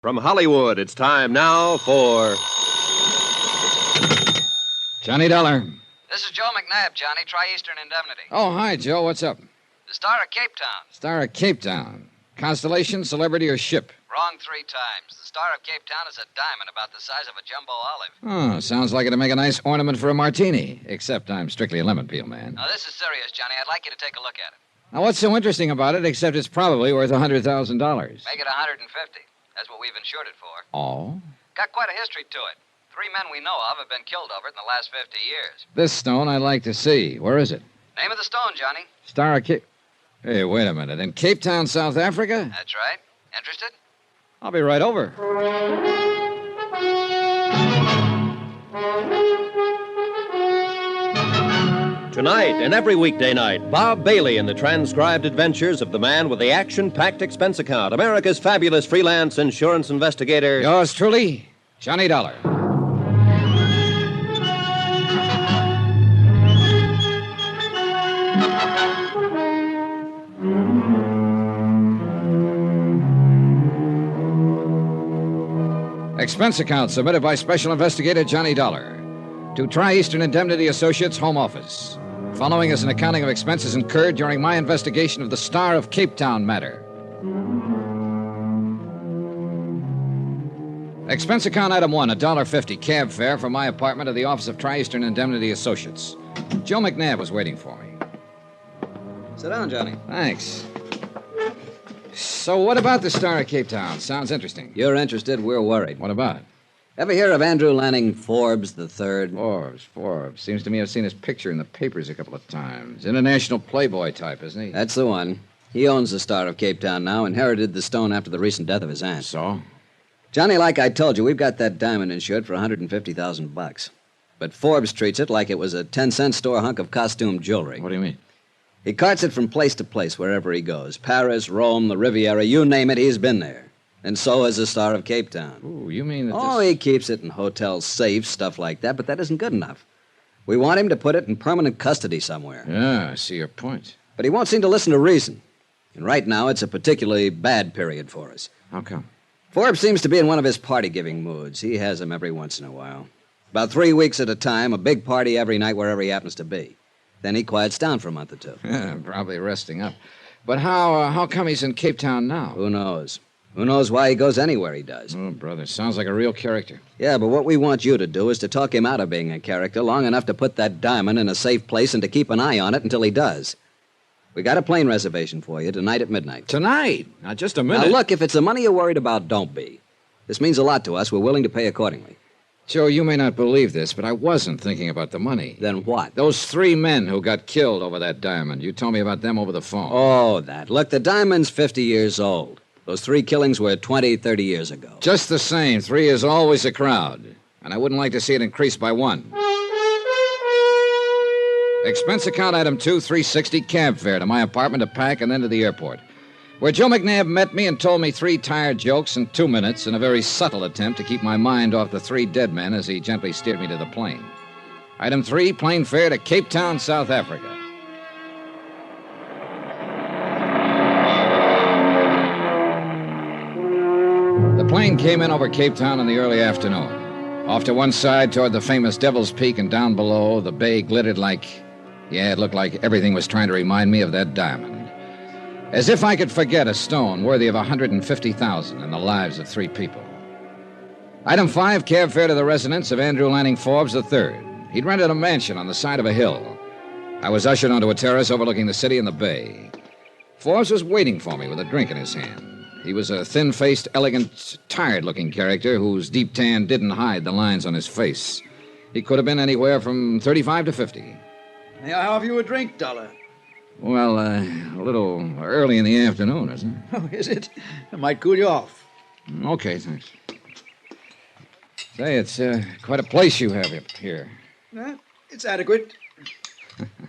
From Hollywood, it's time now for Johnny Dollar. This is Joe McNabb, Johnny. Tri-Eastern Indemnity. Oh, hi, Joe. What's up? The Star of Capetown. Star of Capetown. Constellation, celebrity, or ship? Wrong 3 times. The Star of Capetown is a diamond about the size of a jumbo olive. Oh, sounds like it'd make a nice ornament for a martini. Except I'm strictly a lemon peel man. Now, this is serious, Johnny. I'd like you to take a look at it. Now, what's so interesting about it except it's probably worth $100,000? Make it 150. That's what we've insured it for. Oh? Got quite a history to it. 3 men we know of have been killed over it in the last 50 years. This stone I'd like to see. Where is it? Name of the stone, Johnny. Star of Cape... Hey, wait a minute. In Cape Town, South Africa? That's right. Interested? I'll be right over. Tonight and every weekday night, Bob Bailey in the transcribed adventures of the man with the action-packed expense account, America's fabulous freelance insurance investigator. Yours truly, Johnny Dollar. Expense account submitted by Special Investigator Johnny Dollar to Tri-Eastern Indemnity Associates, Home Office. Following is an accounting of expenses incurred during my investigation of the Star of Capetown matter. Expense account item 1, $1.50 cab fare from my apartment to the office of Tri-Eastern Indemnity Associates. Joe McNabb was waiting for me. Sit down, Johnny. Thanks. So what about the Star of Capetown? Sounds interesting. You're interested, we're worried. What about it? Ever hear of Andrew Lanning Forbes III? Forbes. Seems to me I've seen his picture in the papers a couple of times. International playboy type, isn't he? That's the one. He owns the Star of Capetown now, inherited the stone after the recent death of his aunt. So? Johnny, like I told you, we've got that diamond insured for $150,000. But Forbes treats it like it was a 10-cent store hunk of costume jewelry. What do you mean? He carts it from place to place wherever he goes. Paris, Rome, the Riviera, you name it, he's been there. And so has the Star of Capetown. Ooh, you mean that Oh, he keeps it in hotel safes, stuff like that, but that isn't good enough. We want him to put it in permanent custody somewhere. Yeah, I see your point. But he won't seem to listen to reason. And right now, it's a particularly bad period for us. How come? Forbes seems to be in one of his party-giving moods. He has them every once in a while. About 3 weeks at a time, a big party every night wherever he happens to be. Then he quiets down for a month or 2. Yeah, probably resting up. But how come he's in Cape Town now? Who knows? Who knows why he goes anywhere he does? Oh, brother, sounds like a real character. Yeah, but what we want you to do is to talk him out of being a character long enough to put that diamond in a safe place and to keep an eye on it until he does. We got a plane reservation for you tonight at midnight. Tonight? Now, just a minute. Now, look, if it's the money you're worried about, don't be. This means a lot to us. We're willing to pay accordingly. Joe, you may not believe this, but I wasn't thinking about the money. Then what? Those 3 men who got killed over that diamond. You told me about them over the phone. Oh, that. Look, the diamond's 50 years old. Those 3 killings were 20, 30 years ago. Just the same, 3 is always a crowd. And I wouldn't like to see it increase by 1. Expense account item 2, $360 cab fare to my apartment to pack and then to the airport, where Joe McNabb met me and told me 3 tired jokes in 2 minutes in a very subtle attempt to keep my mind off the 3 dead men as he gently steered me to the plane. Item 3, plane fare to Cape Town, South Africa. The plane came in over Cape Town in the early afternoon. Off to one side toward the famous Devil's Peak, and down below, the bay glittered like... Yeah, it looked like everything was trying to remind me of that diamond. As if I could forget a stone worthy of $150,000 in the lives of 3 people. Item 5, cab fare to the residence of Andrew Lanning Forbes III. He'd rented a mansion on the side of a hill. I was ushered onto a terrace overlooking the city and the bay. Forbes was waiting for me with a drink in his hand. He was a thin-faced, elegant, tired-looking character whose deep tan didn't hide the lines on his face. He could have been anywhere from 35 to 50. May I have you a drink, Dollar? Well, a little early in the afternoon, isn't it? Oh, is it? It might cool you off. Okay, thanks. Say, it's quite a place you have up here. It's adequate.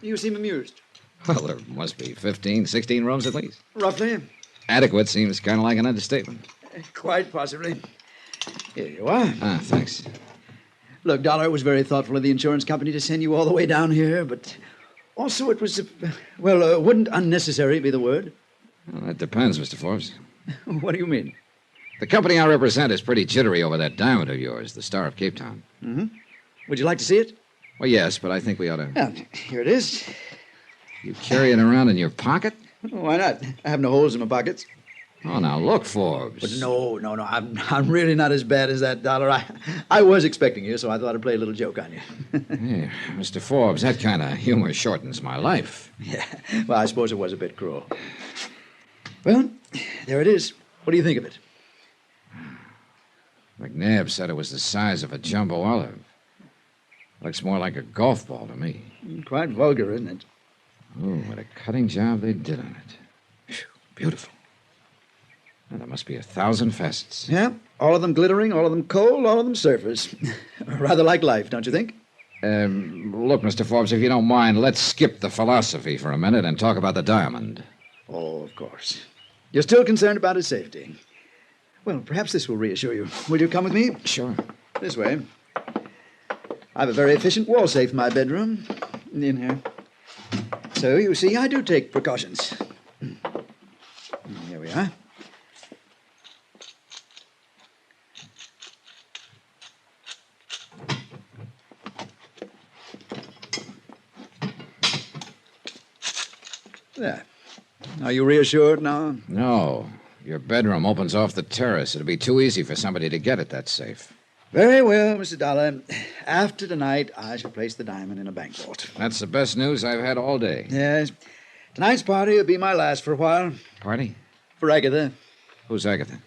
You seem amused. Well, there must be 15, 16 rooms at least. Roughly. Adequate seems kind of like an understatement. Quite possibly. Here you are. Ah, thanks. Look, Dollar, it was very thoughtful of the insurance company to send you all the way down here, but also it was, wouldn't unnecessary be the word? Well, that depends, Mr. Forbes. What do you mean? The company I represent is pretty jittery over that diamond of yours, the Star of Capetown. Mm-hmm. Would you like to see it? Well, yes, but I think we ought to... Yeah, here it is. You carry it around in your pocket? Why not? I have no holes in my pockets. Oh, now look, Forbes. But no. I'm really not as bad as that, Dollar. I was expecting you, so I thought I'd play a little joke on you. Hey, Mr. Forbes, that kind of humor shortens my life. Yeah, well, I suppose it was a bit cruel. Well, there it is. What do you think of it? McNabb said it was the size of a jumbo olive. Looks more like a golf ball to me. Quite vulgar, isn't it? Oh, what a cutting job they did on it. Phew, beautiful. Well, there must be 1,000 facets. Yeah, all of them glittering, all of them cold, all of them surfers. Rather like life, don't you think? Look, Mr. Forbes, if you don't mind, let's skip the philosophy for a minute and talk about the diamond. Oh, of course. You're still concerned about his safety. Well, perhaps this will reassure you. Will you come with me? Sure. This way. I have a very efficient wall safe in my bedroom. In here. So, you see, I do take precautions. Here we are. There. Are you reassured now? No. Your bedroom opens off the terrace. It'd be too easy for somebody to get at that safe. Very well, Mr. Dollar. After tonight, I shall place the diamond in a bank vault. That's the best news I've had all day. Yes. Tonight's party will be my last for a while. Party? For Agatha. Who's Agatha?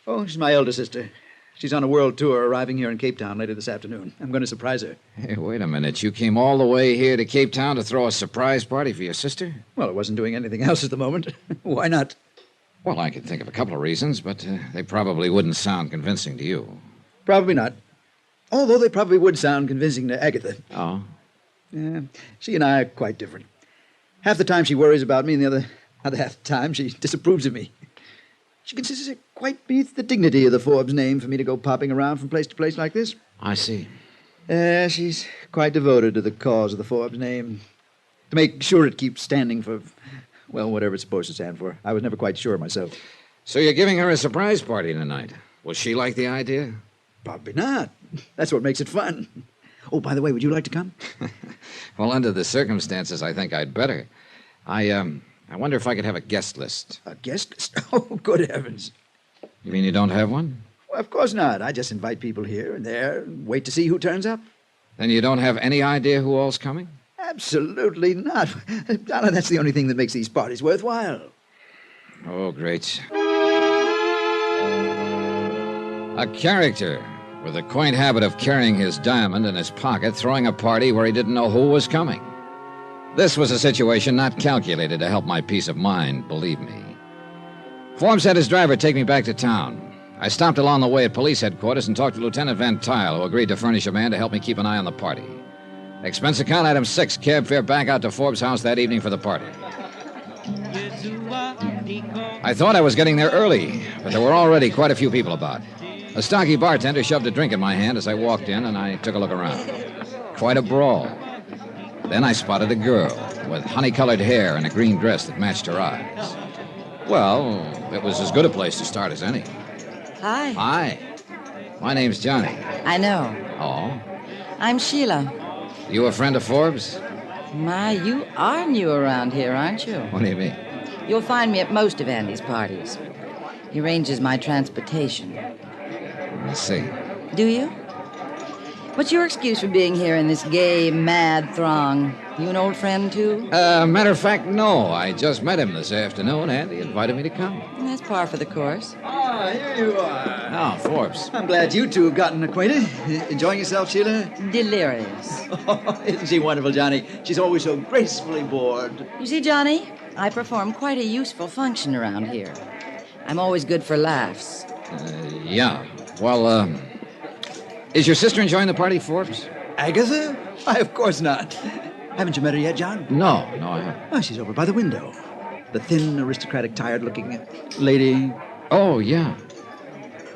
Oh, she's my elder sister. She's on a world tour arriving here in Capetown later this afternoon. I'm going to surprise her. Hey, wait a minute. You came all the way here to Capetown to throw a surprise party for your sister? Well, I wasn't doing anything else at the moment. Why not? Well, I could think of a couple of reasons, but they probably wouldn't sound convincing to you. Probably not. Although they probably would sound convincing to Agatha. Oh? Yeah, she and I are quite different. Half the time she worries about me, and the other half the time she disapproves of me. She considers it quite beneath the dignity of the Forbes name for me to go popping around from place to place like this. I see. She's quite devoted to the cause of the Forbes name. To make sure it keeps standing for, well, whatever it's supposed to stand for. I was never quite sure myself. So you're giving her a surprise party tonight. Will she like the idea? Probably not. That's what makes it fun. Oh, by the way, would you like to come? Well, under the circumstances, I think I'd better. I wonder if I could have a guest list. A guest list? Oh, good heavens. You mean you don't have one? Well, of course not. I just invite people here and there and wait to see who turns up. Then you don't have any idea who all's coming? Absolutely not. Donna, that's the only thing that makes these parties worthwhile. Oh, great. A character with a quaint habit of carrying his diamond in his pocket, throwing a party where he didn't know who was coming. This was a situation not calculated to help my peace of mind, believe me. Forbes had his driver take me back to town. I stopped along the way at police headquarters and talked to Lieutenant Van Tile, who agreed to furnish a man to help me keep an eye on the party. Expense account item 6, cab fare back out to Forbes' house that evening for the party. I thought I was getting there early, but there were already quite a few people about. A stocky bartender shoved a drink in my hand as I walked in, and I took a look around. Quite a brawl. Then I spotted a girl with honey-colored hair and a green dress that matched her eyes. Well, it was as good a place to start as any. Hi. Hi. My name's Johnny. I know. Oh? I'm Sheila. You a friend of Forbes? My, you are new around here, aren't you? What do you mean? You'll find me at most of Andy's parties. He arranges my transportation. Let's see. Do you? What's your excuse for being here in this gay, mad throng? You an old friend, too? Matter of fact, no. I just met him this afternoon, and he invited me to come. That's par for the course. Ah, here you are. Oh, Forbes. I'm glad you two have gotten acquainted. Enjoying yourself, Sheila? Delirious. Oh, isn't she wonderful, Johnny? She's always so gracefully bored. You see, Johnny, I perform quite a useful function around here. I'm always good for laughs. Yeah. Well, is your sister enjoying the party, Forbes? Agatha? Why, of course not. Haven't you met her yet, John? No, I haven't. Oh, she's over by the window. The thin, aristocratic, tired-looking lady. Oh, yeah.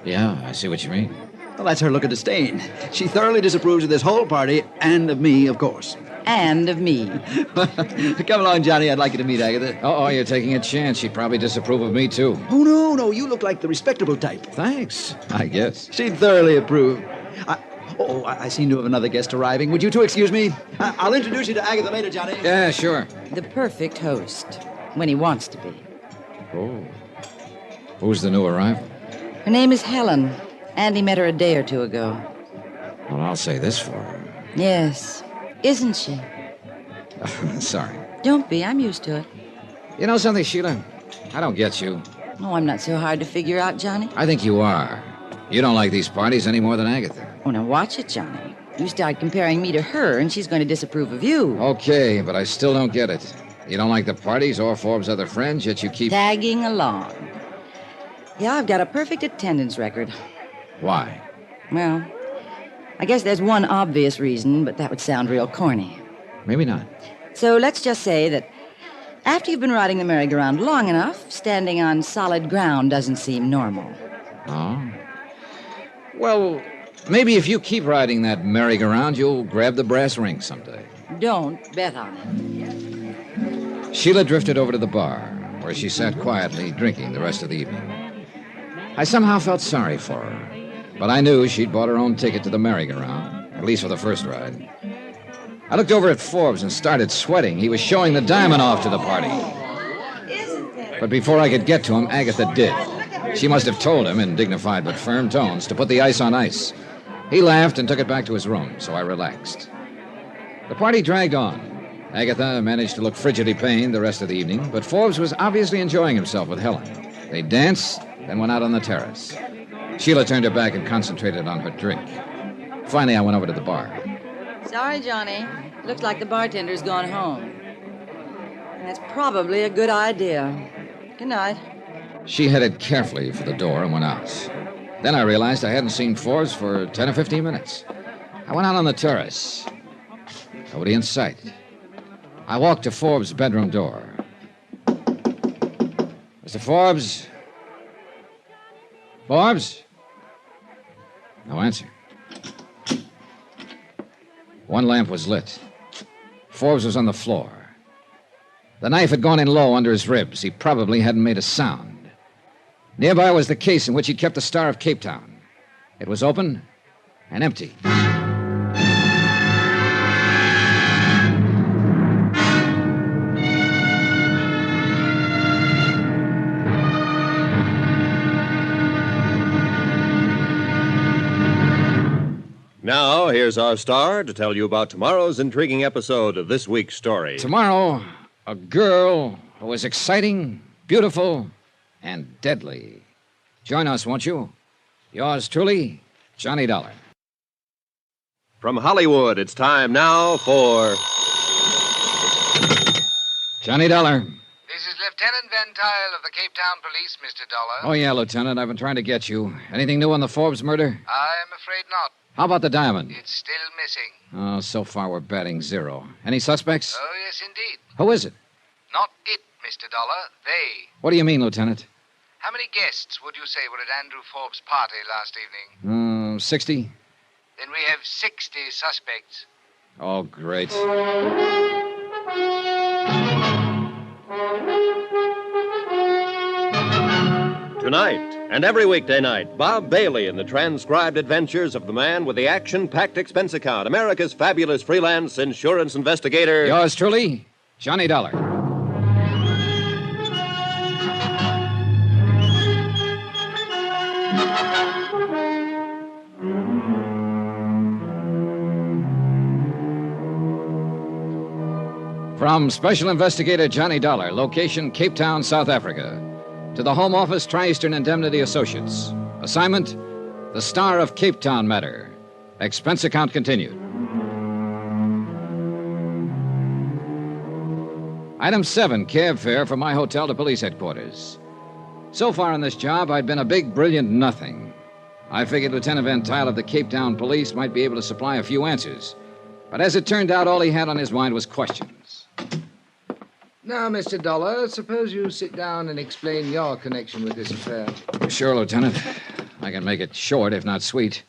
Yeah, I see what you mean. Well, that's her look of disdain. She thoroughly disapproves of this whole party, and of me, of course. And of me. Come along, Johnny. I'd like you to meet Agatha. Oh, you're taking a chance. She'd probably disapprove of me, too. Oh, no. You look like the respectable type. Thanks, I guess. She'd thoroughly approve. I seem to have another guest arriving. Would you two excuse me? I'll introduce you to Agatha later, Johnny. Yeah, sure. The perfect host. When he wants to be. Oh. Who's the new arrival? Her name is Helen. Andy met her a day or two ago. Well, I'll say this for her. Yes. Isn't she? Sorry. Don't be. I'm used to it. You know something, Sheila? I don't get you. Oh, I'm not so hard to figure out, Johnny. I think you are. You don't like these parties any more than Agatha. Oh, now watch it, Johnny. You start comparing me to her, and she's going to disapprove of you. Okay, but I still don't get it. You don't like the parties or Forbes' other friends, yet you keep... Tagging along. Yeah, I've got a perfect attendance record. Why? Well, I guess there's one obvious reason, but that would sound real corny. Maybe not. So let's just say that after you've been riding the merry-go-round long enough, standing on solid ground doesn't seem normal. Oh? Well, maybe if you keep riding that merry-go-round, you'll grab the brass ring someday. Don't bet on it. Sheila drifted over to the bar, where she sat quietly drinking the rest of the evening. I somehow felt sorry for her, but I knew she'd bought her own ticket to the merry-go-round, at least for the first ride. I looked over at Forbes and started sweating. He was showing the diamond off to the party. But before I could get to him, Agatha did. She must have told him in dignified but firm tones to put the ice on ice. He laughed and took it back to his room, so I relaxed. The party dragged on. Agatha managed to look frigidly pained the rest of the evening, but Forbes was obviously enjoying himself with Helen. They danced, then went out on the terrace. Sheila turned her back and concentrated on her drink. Finally, I went over to the bar. Sorry, Johnny. Looks like the bartender's gone home. And that's probably a good idea. Good night. She headed carefully for the door and went out. Then I realized I hadn't seen Forbes for 10 or 15 minutes. I went out on the terrace. Nobody in sight. I walked to Forbes' bedroom door. Mr. Forbes? Forbes? No answer. One lamp was lit. Forbes was on the floor. The knife had gone in low under his ribs. He probably hadn't made a sound. Nearby was the case in which he kept the Star of Capetown. It was open and empty. Now, here's our star to tell you about tomorrow's intriguing episode of this week's story. Tomorrow, a girl who was exciting, beautiful, and deadly. Join us, won't you? Yours truly, Johnny Dollar. From Hollywood, it's time now for... Johnny Dollar. This is Lieutenant Van Tile of the Cape Town Police, Mr. Dollar. Oh, yeah, Lieutenant. I've been trying to get you. Anything new on the Forbes murder? I'm afraid not. How about the diamond? It's still missing. Oh, so far we're batting 0. Any suspects? Oh, yes, indeed. Who is it? Not it, Mr. Dollar. They. What do you mean, Lieutenant? How many guests would you say were at Andrew Forbes' party last evening? 60? Then we have 60 suspects. Oh, great. Tonight, and every weekday night, Bob Bailey in the transcribed adventures of the man with the action-packed expense account, America's fabulous freelance insurance investigator. Yours truly, Johnny Dollar. From Special Investigator Johnny Dollar, location Cape Town, South Africa, to the Home Office, Tri-Eastern Indemnity Associates. Assignment, the Star of Cape Town matter. Expense account continued. Item 7, cab fare from my hotel to police headquarters. So far on this job, I'd been a big, brilliant nothing. I figured Lieutenant Van Tile of the Cape Town Police might be able to supply a few answers. But as it turned out, all he had on his mind was questions. Now, Mr. Dollar, suppose you sit down and explain your connection with this affair. Sure, Lieutenant. I can make it short, if not sweet.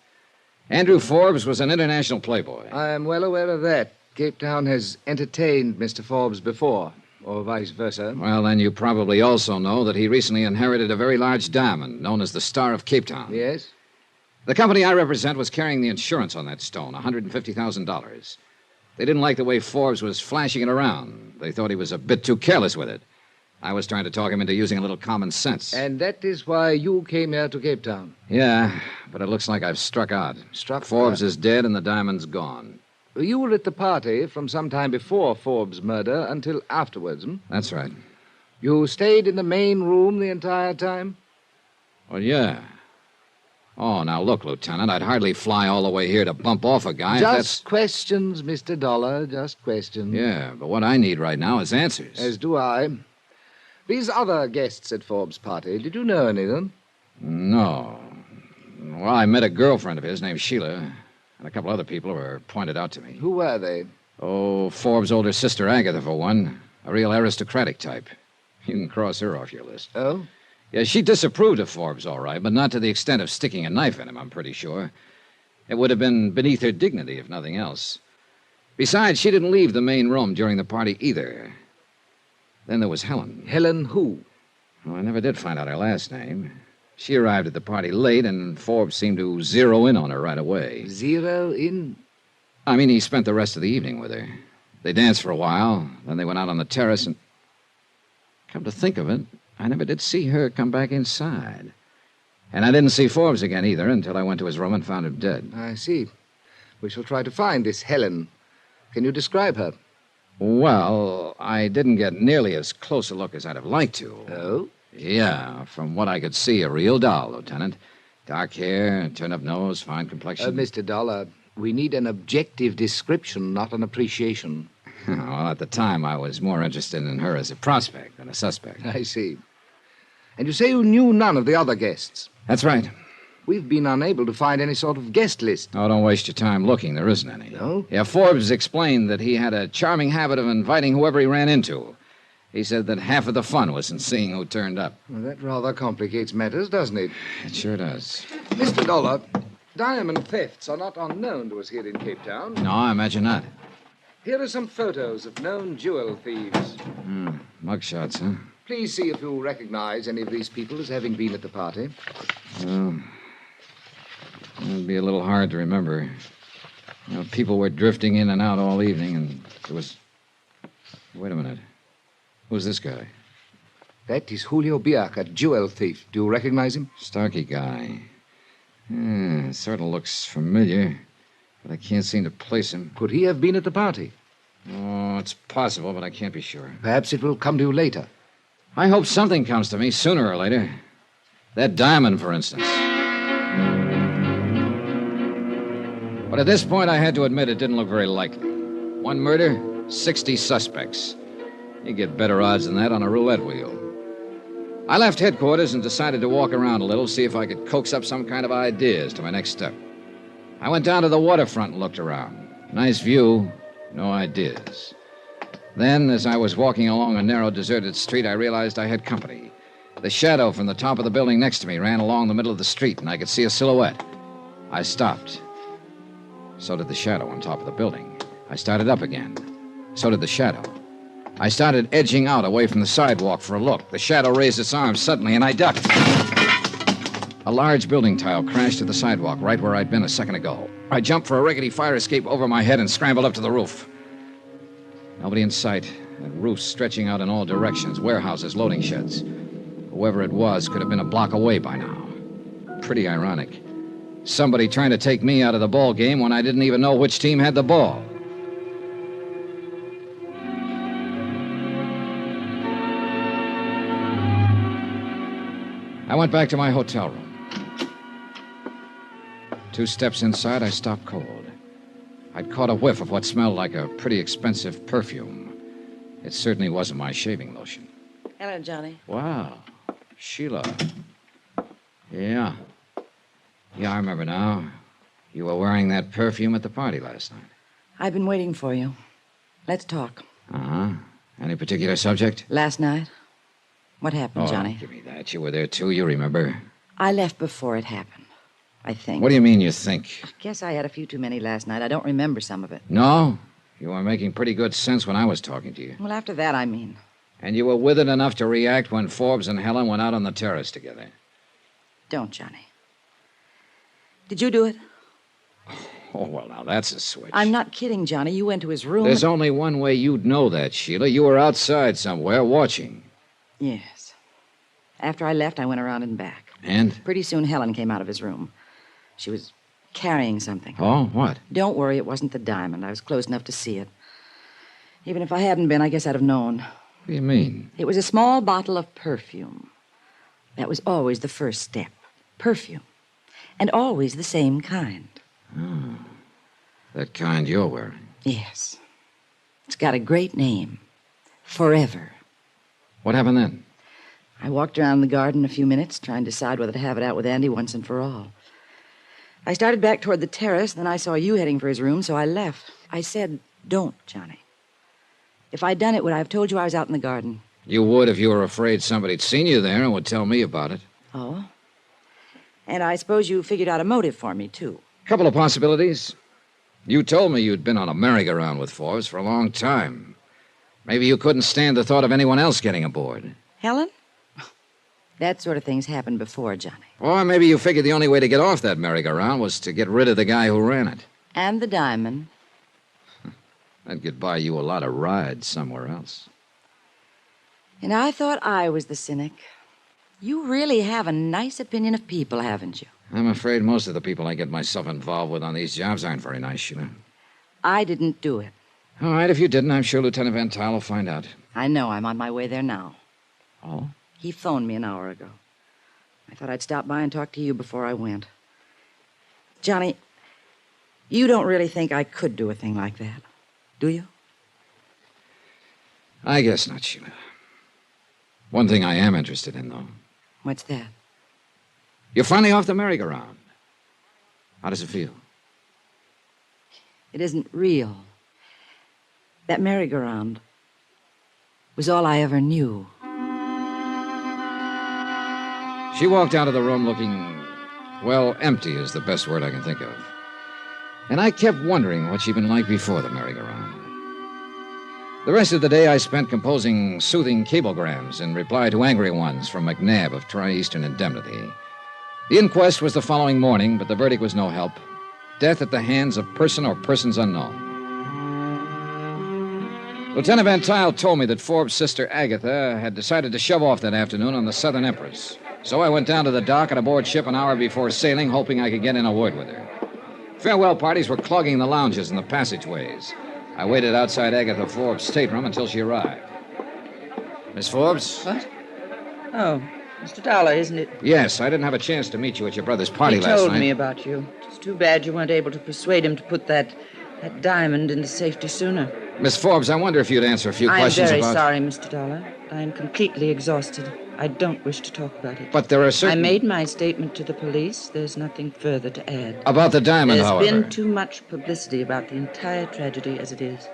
Andrew Forbes was an international playboy. I am well aware of that. Capetown has entertained Mr. Forbes before, or vice versa. Well, then you probably also know that he recently inherited a very large diamond known as the Star of Capetown. Yes? The company I represent was carrying the insurance on that stone, $150,000. They didn't like the way Forbes was flashing it around. They thought he was a bit too careless with it. I was trying to talk him into using a little common sense. And that is why you came here to Capetown. Yeah, but it looks like I've struck out. Struck? Forbes is dead and the diamond's gone. You were at the party from some time before Forbes' murder until afterwards, hmm? That's right. You stayed in the main room the entire time? Well, yeah. Oh, now look, Lieutenant, I'd hardly fly all the way here to bump off a guy if Just questions, Mr. Dollar, just questions. Yeah, but what I need right now is answers. As do I. These other guests at Forbes' party, did you know any of them? No. Well, I met a girlfriend of his named Sheila, and a couple other people who were pointed out to me. Who were they? Oh, Forbes' older sister, Agatha, for one. A real aristocratic type. You can cross her off your list. Oh? Yeah, she disapproved of Forbes, all right, but not to the extent of sticking a knife in him, I'm pretty sure. It would have been beneath her dignity, if nothing else. Besides, she didn't leave the main room during the party either. Then there was Helen. Helen who? Well, I never did find out her last name. She arrived at the party late, and Forbes seemed to zero in on her right away. Zero in? I mean, he spent the rest of the evening with her. They danced for a while, then they went out on the terrace, and... Come to think of it, I never did see her come back inside. And I didn't see Forbes again either until I went to his room and found him dead. I see. We shall try to find this Helen. Can you describe her? Well, I didn't get nearly as close a look as I'd have liked to. Oh? Yeah, from what I could see, a real doll, Lieutenant. Dark hair, turned-up nose, fine complexion. Mr. Dollar, we need an objective description, not an appreciation. Well, at the time, I was more interested in her as a prospect than a suspect. I see. And you say you knew none of the other guests? That's right. We've been unable to find any sort of guest list. Oh, don't waste your time looking. There isn't any. No? Yeah, Forbes explained that he had a charming habit of inviting whoever he ran into. He said that half of the fun was in seeing who turned up. Well, that rather complicates matters, doesn't it? It sure does. Mr. Dollar, diamond thefts are not unknown to us here in Capetown. No, I imagine not. Here are some photos of known jewel thieves. Mugshots, huh? Please see if you recognize any of these people as having been at the party. Well, it'd be a little hard to remember. You know, people were drifting in and out all evening, and there was... Wait a minute. Who's this guy? That is Julio Biak, a jewel thief. Do you recognize him? Starkey guy. Sort of looks familiar, but I can't seem to place him. Could he have been at the party? Oh, it's possible, but I can't be sure. Perhaps it will come to you later. I hope something comes to me sooner or later. That diamond, for instance. But at this point, I had to admit it didn't look very likely. One murder, 60 suspects. You get better odds than that on a roulette wheel. I left headquarters and decided to walk around a little, see if I could coax up some kind of ideas to my next step. I went down to the waterfront and looked around. Nice view, no ideas. Then, as I was walking along a narrow, deserted street, I realized I had company. The shadow from the top of the building next to me ran along the middle of the street, and I could see a silhouette. I stopped. So did the shadow on top of the building. I started up again. So did the shadow. I started edging out away from the sidewalk for a look. The shadow raised its arms suddenly, and I ducked. A large building tile crashed to the sidewalk right where I'd been a second ago. I jumped for a rickety fire escape over my head and scrambled up to the roof. Nobody in sight, and roofs stretching out in all directions, warehouses, loading sheds. Whoever it was could have been a block away by now. Pretty ironic. Somebody trying to take me out of the ball game when I didn't even know which team had the ball. I went back to my hotel room. 2 steps inside, I stopped cold. I'd caught a whiff of what smelled like a pretty expensive perfume. It certainly wasn't my shaving lotion. Hello, Johnny. Wow. Sheila. Yeah. Yeah, I remember now. You were wearing that perfume at the party last night. I've been waiting for you. Let's talk. Uh-huh. Any particular subject? Last night? What happened, Johnny? Don't give me that. You were there, too. You remember. I left before it happened, I think. What do you mean, you think? Guess I had a few too many last night. I don't remember some of it. No? You were making pretty good sense when I was talking to you. Well, after that, I mean. And you were with it enough to react when Forbes and Helen went out on the terrace together. Don't, Johnny. Did you do it? Oh, well, now that's a switch. I'm not kidding, Johnny. You went to his room. There's only one way you'd know that, Sheila. You were outside somewhere watching. Yes. After I left, I went around and back. And? Pretty soon, Helen came out of his room. She was carrying something. Oh, what? Don't worry, it wasn't the diamond. I was close enough to see it. Even if I hadn't been, I guess I'd have known. What do you mean? It was a small bottle of perfume. That was always the first step. Perfume. And always the same kind. Oh, that kind you're wearing. Yes. It's got a great name. Forever. What happened then? I walked around the garden a few minutes, trying to decide whether to have it out with Andy once and for all. I started back toward the terrace, then I saw you heading for his room, so I left. I said, don't, Johnny. If I'd done it, would I have told you I was out in the garden? You would if you were afraid somebody'd seen you there and would tell me about it. Oh? And I suppose you figured out a motive for me, too. Couple of possibilities. You told me you'd been on a merry-go-round with Forbes for a long time. Maybe you couldn't stand the thought of anyone else getting aboard. Helen? That sort of thing's happened before, Johnny. Or maybe you figured the only way to get off that merry-go-round was to get rid of the guy who ran it. And the diamond. That'd get buy you a lot of rides somewhere else. And I thought I was the cynic. You really have a nice opinion of people, haven't you? I'm afraid most of the people I get myself involved with on these jobs aren't very nice, Sheila. I didn't do it. All right, if you didn't, I'm sure Lieutenant Van Tile will find out. I know. I'm on my way there now. Oh? He phoned me an hour ago. I thought I'd stop by and talk to you before I went. Johnny, you don't really think I could do a thing like that, do you? I guess not, Sheila. One thing I am interested in, though. What's that? You're finally off the merry-go-round. How does it feel? It isn't real. That merry-go-round was all I ever knew. She walked out of the room looking, well, empty is the best word I can think of. And I kept wondering what she'd been like before the merry-go-round. The rest of the day I spent composing soothing cablegrams in reply to angry ones from McNabb of Tri-Eastern Indemnity. The inquest was the following morning, but the verdict was no help. Death at the hands of person or persons unknown. Lieutenant Van Tile told me that Forbes' sister Agatha had decided to shove off that afternoon on the Southern Empress. So I went down to the dock and aboard ship an hour before sailing, hoping I could get in a word with her. Farewell parties were clogging the lounges and the passageways. I waited outside Agatha Forbes' stateroom until she arrived. Miss Forbes? What? Oh, Mr. Dollar, isn't it? Yes, I didn't have a chance to meet you at your brother's party last night. He told me about you. It's too bad you weren't able to persuade him to put that diamond into safety sooner. Miss Forbes, I wonder if you'd answer a few questions about... I'm very sorry, Mr. Dollar. I am completely exhausted. I don't wish to talk about it. But there are certain... I made my statement to the police. There's nothing further to add. About the diamond, however. There's been too much publicity about the entire tragedy as it is.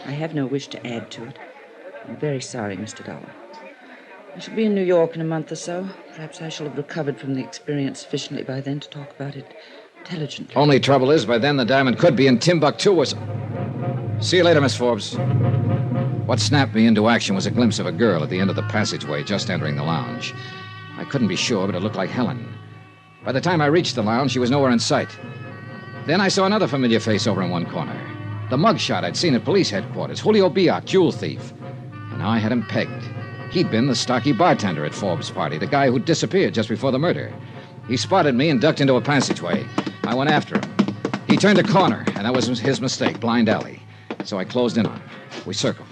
I have no wish to add to it. I'm very sorry, Mr. Dollar. I shall be in New York in a month or so. Perhaps I shall have recovered from the experience sufficiently by then to talk about it intelligently. Only trouble is, by then the diamond could be in Timbuktu or... See you later, Miss Forbes. What snapped me into action was a glimpse of a girl at the end of the passageway just entering the lounge. I couldn't be sure, but it looked like Helen. By the time I reached the lounge, she was nowhere in sight. Then I saw another familiar face over in one corner. The mugshot I'd seen at police headquarters, Julio Biak, jewel thief. And now I had him pegged. He'd been the stocky bartender at Forbes' party, the guy who disappeared just before the murder. He spotted me and ducked into a passageway. I went after him. He turned a corner, and that was his mistake, blind alley. So I closed in on him. We circled.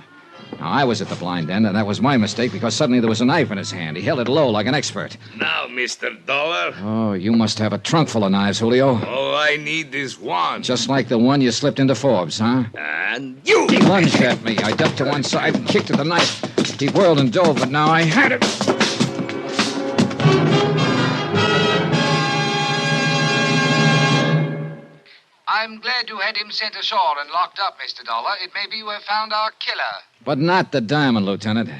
Now, I was at the blind end, and that was my mistake because suddenly there was a knife in his hand. He held it low like an expert. Now, Mr. Dollar. Oh, you must have a trunk full of knives, Julio. All I need is one. Just like the one you slipped into Forbes, huh? And you! He lunged at me. I ducked to one side and kicked at the knife. He whirled and dove, but now I had it. I'm glad you had him sent ashore and locked up, Mr. Dollar. It may be you have found our killer. But not the diamond, Lieutenant. It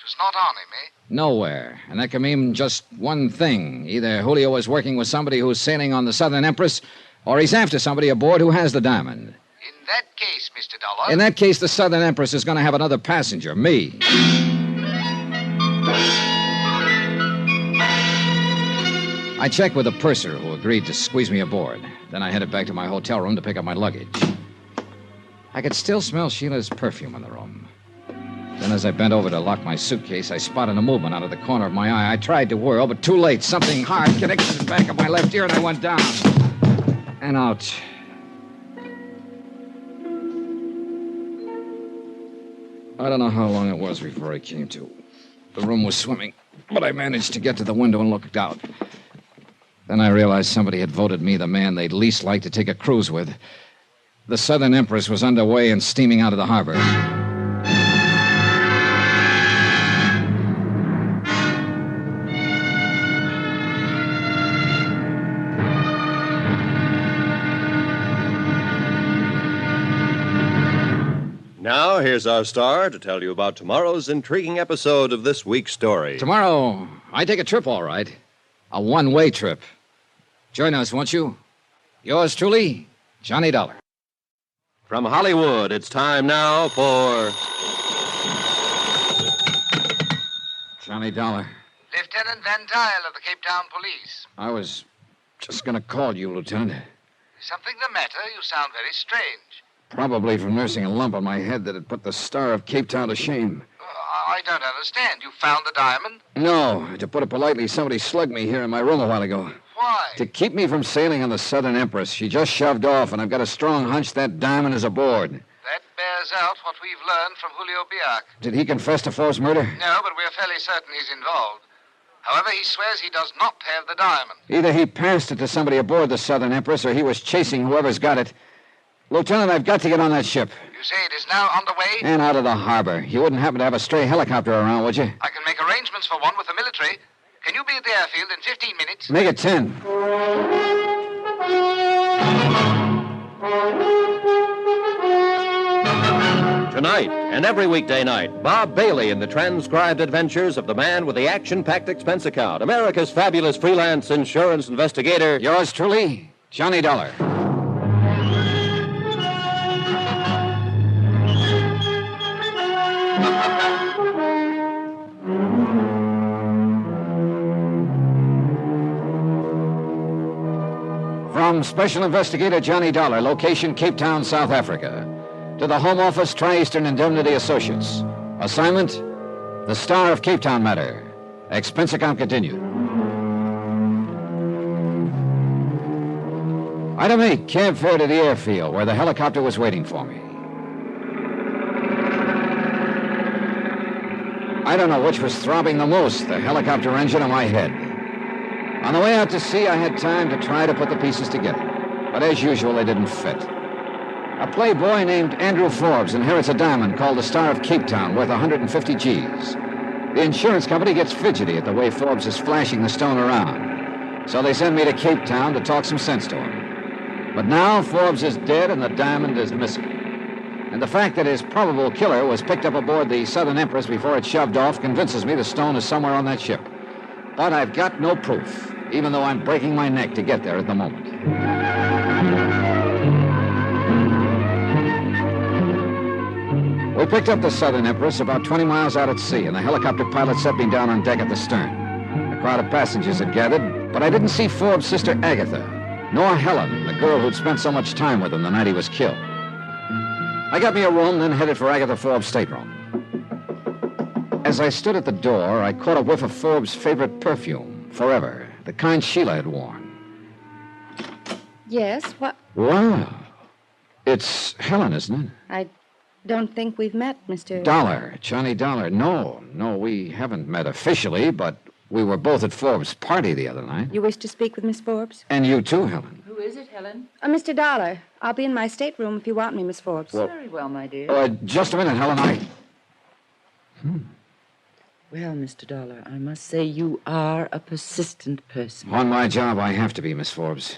was not on him, eh? Nowhere. And that can mean just one thing. Either Julio is working with somebody who's sailing on the Southern Empress, or he's after somebody aboard who has the diamond. In that case, Mr. Dollar... In that case, the Southern Empress is going to have another passenger, me. I checked with the purser, who agreed to squeeze me aboard. Then I headed back to my hotel room to pick up my luggage. I could still smell Sheila's perfume in the room. Then as I bent over to lock my suitcase, I spotted a movement out of the corner of my eye. I tried to whirl, but too late. Something hard connected to the back of my left ear, and I went down. And out. I don't know how long it was before I came to. The room was swimming, but I managed to get to the window and looked out. Then I realized somebody had voted me the man they'd least like to take a cruise with. The Southern Empress was underway and steaming out of the harbor. Now, here's our star to tell you about tomorrow's intriguing episode of this week's story. Tomorrow, I take a trip, all right. A one-way trip. Join us, won't you? Yours truly, Johnny Dollar. From Hollywood, it's time now for... Johnny Dollar. Lieutenant Van Tile of the Cape Town Police. I was just going to call you, Lieutenant. Is something the matter? You sound very strange. Probably from nursing a lump on my head that had put the star of Cape Town to shame. I don't understand. You found the diamond? No, to put it politely, somebody slugged me here in my room a while ago. Why? To keep me from sailing on the Southern Empress. She just shoved off, and I've got a strong hunch that diamond is aboard. That bears out what we've learned from Julio Biak. Did he confess to Forbes' murder? No, but we're fairly certain he's involved. However, he swears he does not have the diamond. Either he passed it to somebody aboard the Southern Empress, or he was chasing whoever's got it. Lieutenant, I've got to get on that ship. You say it is now on the way? And out of the harbor. You wouldn't happen to have a stray helicopter around, would you? I can make arrangements for one with the military. Can you be at the airfield in 15 minutes? Make it 10. Tonight and every weekday night, Bob Bailey in the transcribed adventures of the man with the action-packed expense account, America's fabulous freelance insurance investigator. Yours truly, Johnny Dollar. From Special Investigator Johnny Dollar, location Cape Town, South Africa, to the Home Office, Tri-Eastern Indemnity Associates. Assignment, the Star of Cape Town matter. Expense account continued. Item 8, cab fare to the airfield, where the helicopter was waiting for me. I don't know which was throbbing the most, the helicopter engine or my head. On the way out to sea, I had time to try to put the pieces together. But as usual, they didn't fit. A playboy named Andrew Forbes inherits a diamond called the Star of Cape Town, worth 150 G's. The insurance company gets fidgety at the way Forbes is flashing the stone around. So they send me to Cape Town to talk some sense to him. But now Forbes is dead and the diamond is missing. And the fact that his probable killer was picked up aboard the Southern Empress before it shoved off convinces me the stone is somewhere on that ship. But I've got no proof, even though I'm breaking my neck to get there at the moment. We picked up the Southern Empress about 20 miles out at sea, and the helicopter pilot set me down on deck at the stern. A crowd of passengers had gathered, but I didn't see Forbes' sister Agatha, nor Helen, the girl who'd spent so much time with him the night he was killed. I got me a room, then headed for Agatha Forbes' stateroom. As I stood at the door, I caught a whiff of Forbes' favorite perfume, Forever, the kind Sheila had worn. Yes, what? Wow. It's Helen, isn't it? I don't think we've met, Mr. Dollar, Johnny Dollar. No, we haven't met officially, but we were both at Forbes' party the other night. You wish to speak with Miss Forbes? And you too, Helen. Who is it, Helen? Mr. Dollar. I'll be in my stateroom if you want me, Miss Forbes. Well, Very well, my dear. Just a minute, Helen. Well, Mr. Dollar, I must say you are a persistent person. On my job, I have to be, Miss Forbes.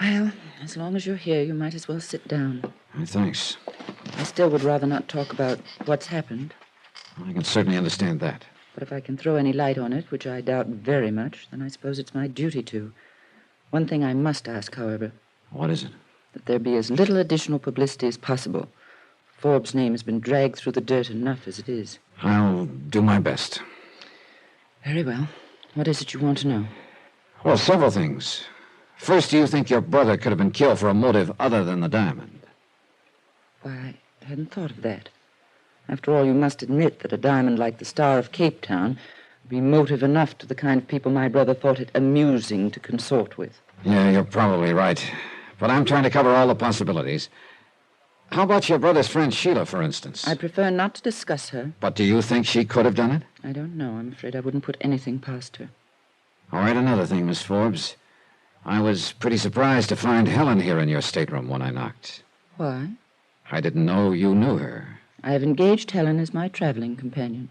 Well, as long as you're here, you might as well sit down. Thanks. I still would rather not talk about what's happened. I can certainly understand that. But if I can throw any light on it, which I doubt very much, then I suppose it's my duty to. One thing I must ask, however. What is it? that there be as little additional publicity as possible. Forbes' name has been dragged through the dirt enough as it is. I'll do my best. Very well. What is it you want to know? Well, several things. First, do you think your brother could have been killed for a motive other than the diamond? Why, I hadn't thought of that. After all, you must admit that a diamond like the Star of Capetown would be motive enough to the kind of people my brother thought it amusing to consort with. Yeah, you're probably right. But I'm trying to cover all the possibilities. How about your brother's friend Sheila, for instance? I prefer not to discuss her. But do you think she could have done it? I don't know. I'm afraid I wouldn't put anything past her. All right, another thing, Miss Forbes. I was pretty surprised to find Helen here in your stateroom when I knocked. Why? I didn't know you knew her. I have engaged Helen as my traveling companion.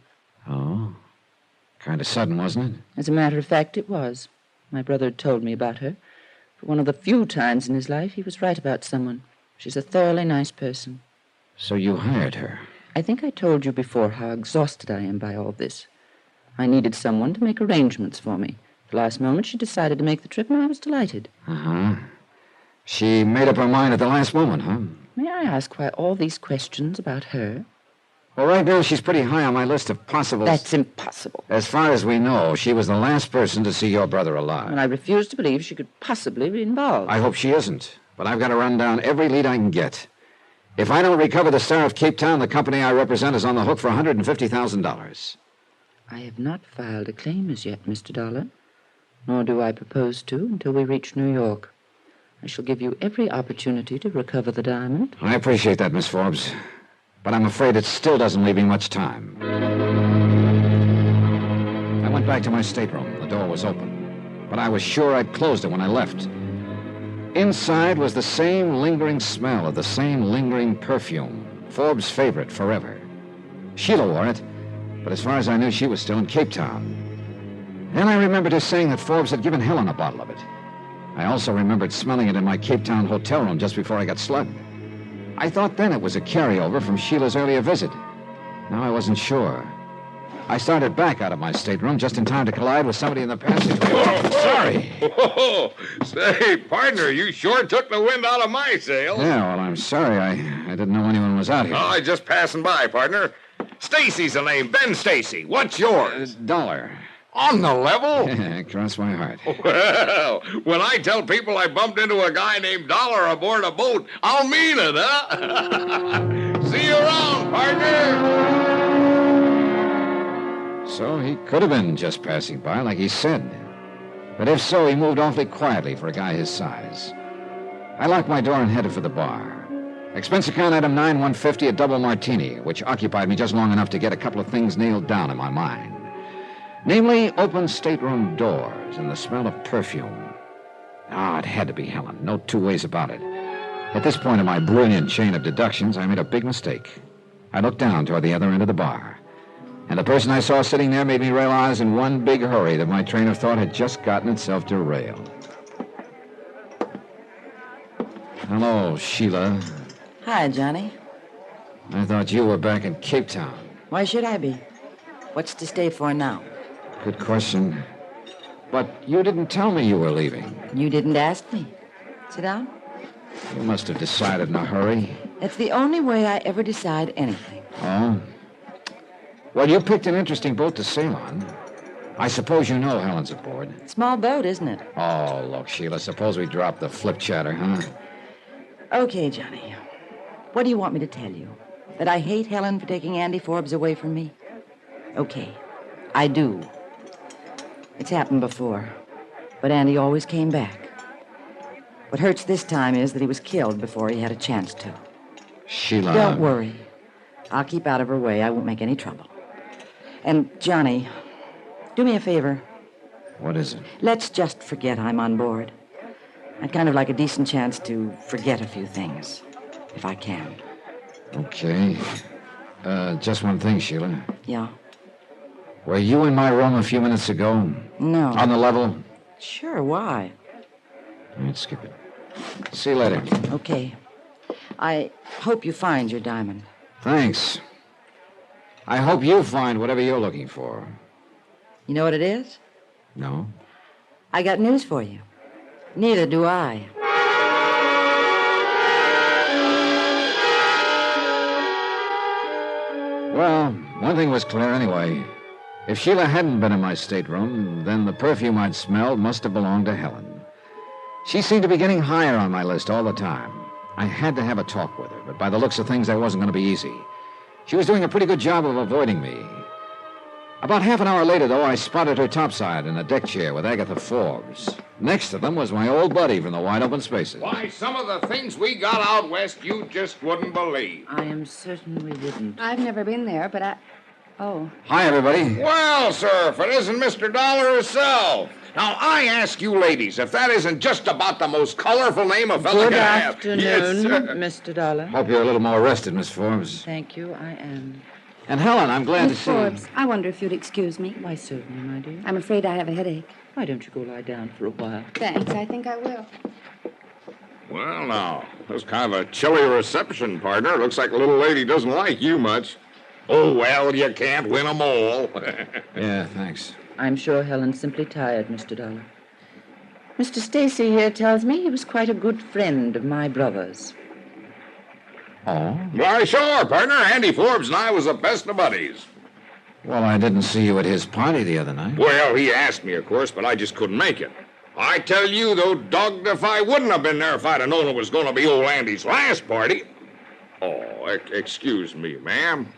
Oh? Kind of sudden, wasn't it? As a matter of fact, it was. My brother had told me about her. For one of the few times in his life, he was right about someone. She's a thoroughly nice person. So you hired her? I think I told you before how exhausted I am by all this. I needed someone to make arrangements for me. At the last moment, she decided to make the trip, and I was delighted. Uh-huh. She made up her mind at the last moment, huh? May I ask why all these questions about her? Well, right now, she's pretty high on my list of possible... That's impossible. As far as we know, she was the last person to see your brother alive. And I refuse to believe she could possibly be involved. I hope she isn't. But I've got to run down every lead I can get. If I don't recover the Star of Capetown, the company I represent is on the hook for $150,000. I have not filed a claim as yet, Mr. Dollar. Nor do I propose to until we reach New York. I shall give you every opportunity to recover the diamond. I appreciate that, Miss Forbes. But I'm afraid it still doesn't leave me much time. I went back to my stateroom. The door was open. But I was sure I'd closed it when I left. Inside was the same lingering smell of the same lingering perfume. Forbes' favorite forever. Sheila wore it, but as far as I knew, she was still in Capetown. Then I remembered her saying that Forbes had given Helen a bottle of it. I also remembered smelling it in my Capetown hotel room just before I got slugged. I thought then it was a carryover from Sheila's earlier visit. Now I wasn't sure. I started back out of my stateroom just in time to collide with somebody in the passageway. Oh, sorry. Oh, say, partner, you sure took the wind out of my sails. Yeah, well, I'm sorry. I didn't know anyone was out here. Oh, I just passing by, partner. Stacy's the name, Ben Stacy. What's yours? Dollar. On the level? Cross my heart. Well, when I tell people I bumped into a guy named Dollar aboard a boat, I'll mean it, huh? See you around, partner. So he could have been just passing by, like he said. But if so, he moved awfully quietly for a guy his size. I locked my door and headed for the bar. Expense account item 9150, a double martini, which occupied me just long enough to get a couple of things nailed down in my mind. Namely, open stateroom doors and the smell of perfume. It had to be Helen. No two ways about it. At this point in my brilliant chain of deductions, I made a big mistake. I looked down toward the other end of the bar. And the person I saw sitting there made me realize in one big hurry that my train of thought had just gotten itself derailed. Hello, Sheila. Hi, Johnny. I thought you were back in Capetown. Why should I be? What's to stay for now? Good question. But you didn't tell me you were leaving. You didn't ask me. Sit down. You must have decided in a hurry. It's the only way I ever decide anything. Oh? Well, you picked an interesting boat to sail on. I suppose you know Helen's aboard. Small boat, isn't it? Oh, look, Sheila, suppose we drop the flip chatter, huh? Okay, Johnny. What do you want me to tell you? That I hate Helen for taking Andy Forbes away from me? Okay, I do. It's happened before, but Andy always came back. What hurts this time is that he was killed before he had a chance to. Sheila... Don't worry. I'll keep out of her way. I won't make any trouble. And, Johnny, do me a favor. What is it? Let's just forget I'm on board. I'd kind of like a decent chance to forget a few things, if I can. Okay. Just one thing, Sheila. Yeah? Were you in my room a few minutes ago? No. On the level? Sure, why? All right, skip it. See you later. Okay. I hope you find your diamond. Thanks. I hope you find whatever you're looking for. You know what it is? No? I got news for you. Neither do I. Well, one thing was clear anyway. If Sheila hadn't been in my stateroom, then the perfume I'd smelled must have belonged to Helen. She seemed to be getting higher on my list all the time. I had to have a talk with her, but by the looks of things, that wasn't going to be easy. She was doing a pretty good job of avoiding me. About half an hour later, though, I spotted her topside in a deck chair with Agatha Forbes. Next to them was my old buddy from the wide open spaces. Why, some of the things we got out west you just wouldn't believe. I am certain we wouldn't. I've never been there, but Oh. Hi, everybody. Well, sir, if it isn't Mr. Dollar himself. Now, I ask you ladies, if that isn't just about the most colorful name a fella Good can have. afternoon, Yes, sir. Mr. Dollar. Hope you're a little more rested, Miss Forbes. Thank you, I am. And Helen, I'm glad Miss to see Forbes, I wonder if you'd excuse me. Why, certainly, my dear. I'm afraid I have a headache. Why don't you go lie down for a while? Thanks, I think I will. Well, now, that's kind of a chilly reception, partner. Looks like the little lady doesn't like you much. Oh, well, you can't win 'em all. Yeah, thanks. I'm sure Helen's simply tired, Mr. Dollar. Mr. Stacy here tells me he was quite a good friend of my brother's. Oh? Why, sure, partner. Andy Forbes and I was the best of buddies. Well, I didn't see you at his party the other night. Well, he asked me, of course, but I just couldn't make it. I tell you, though, dogged if I wouldn't have been there if I'd have known it was going to be old Andy's last party. Oh, excuse me, ma'am.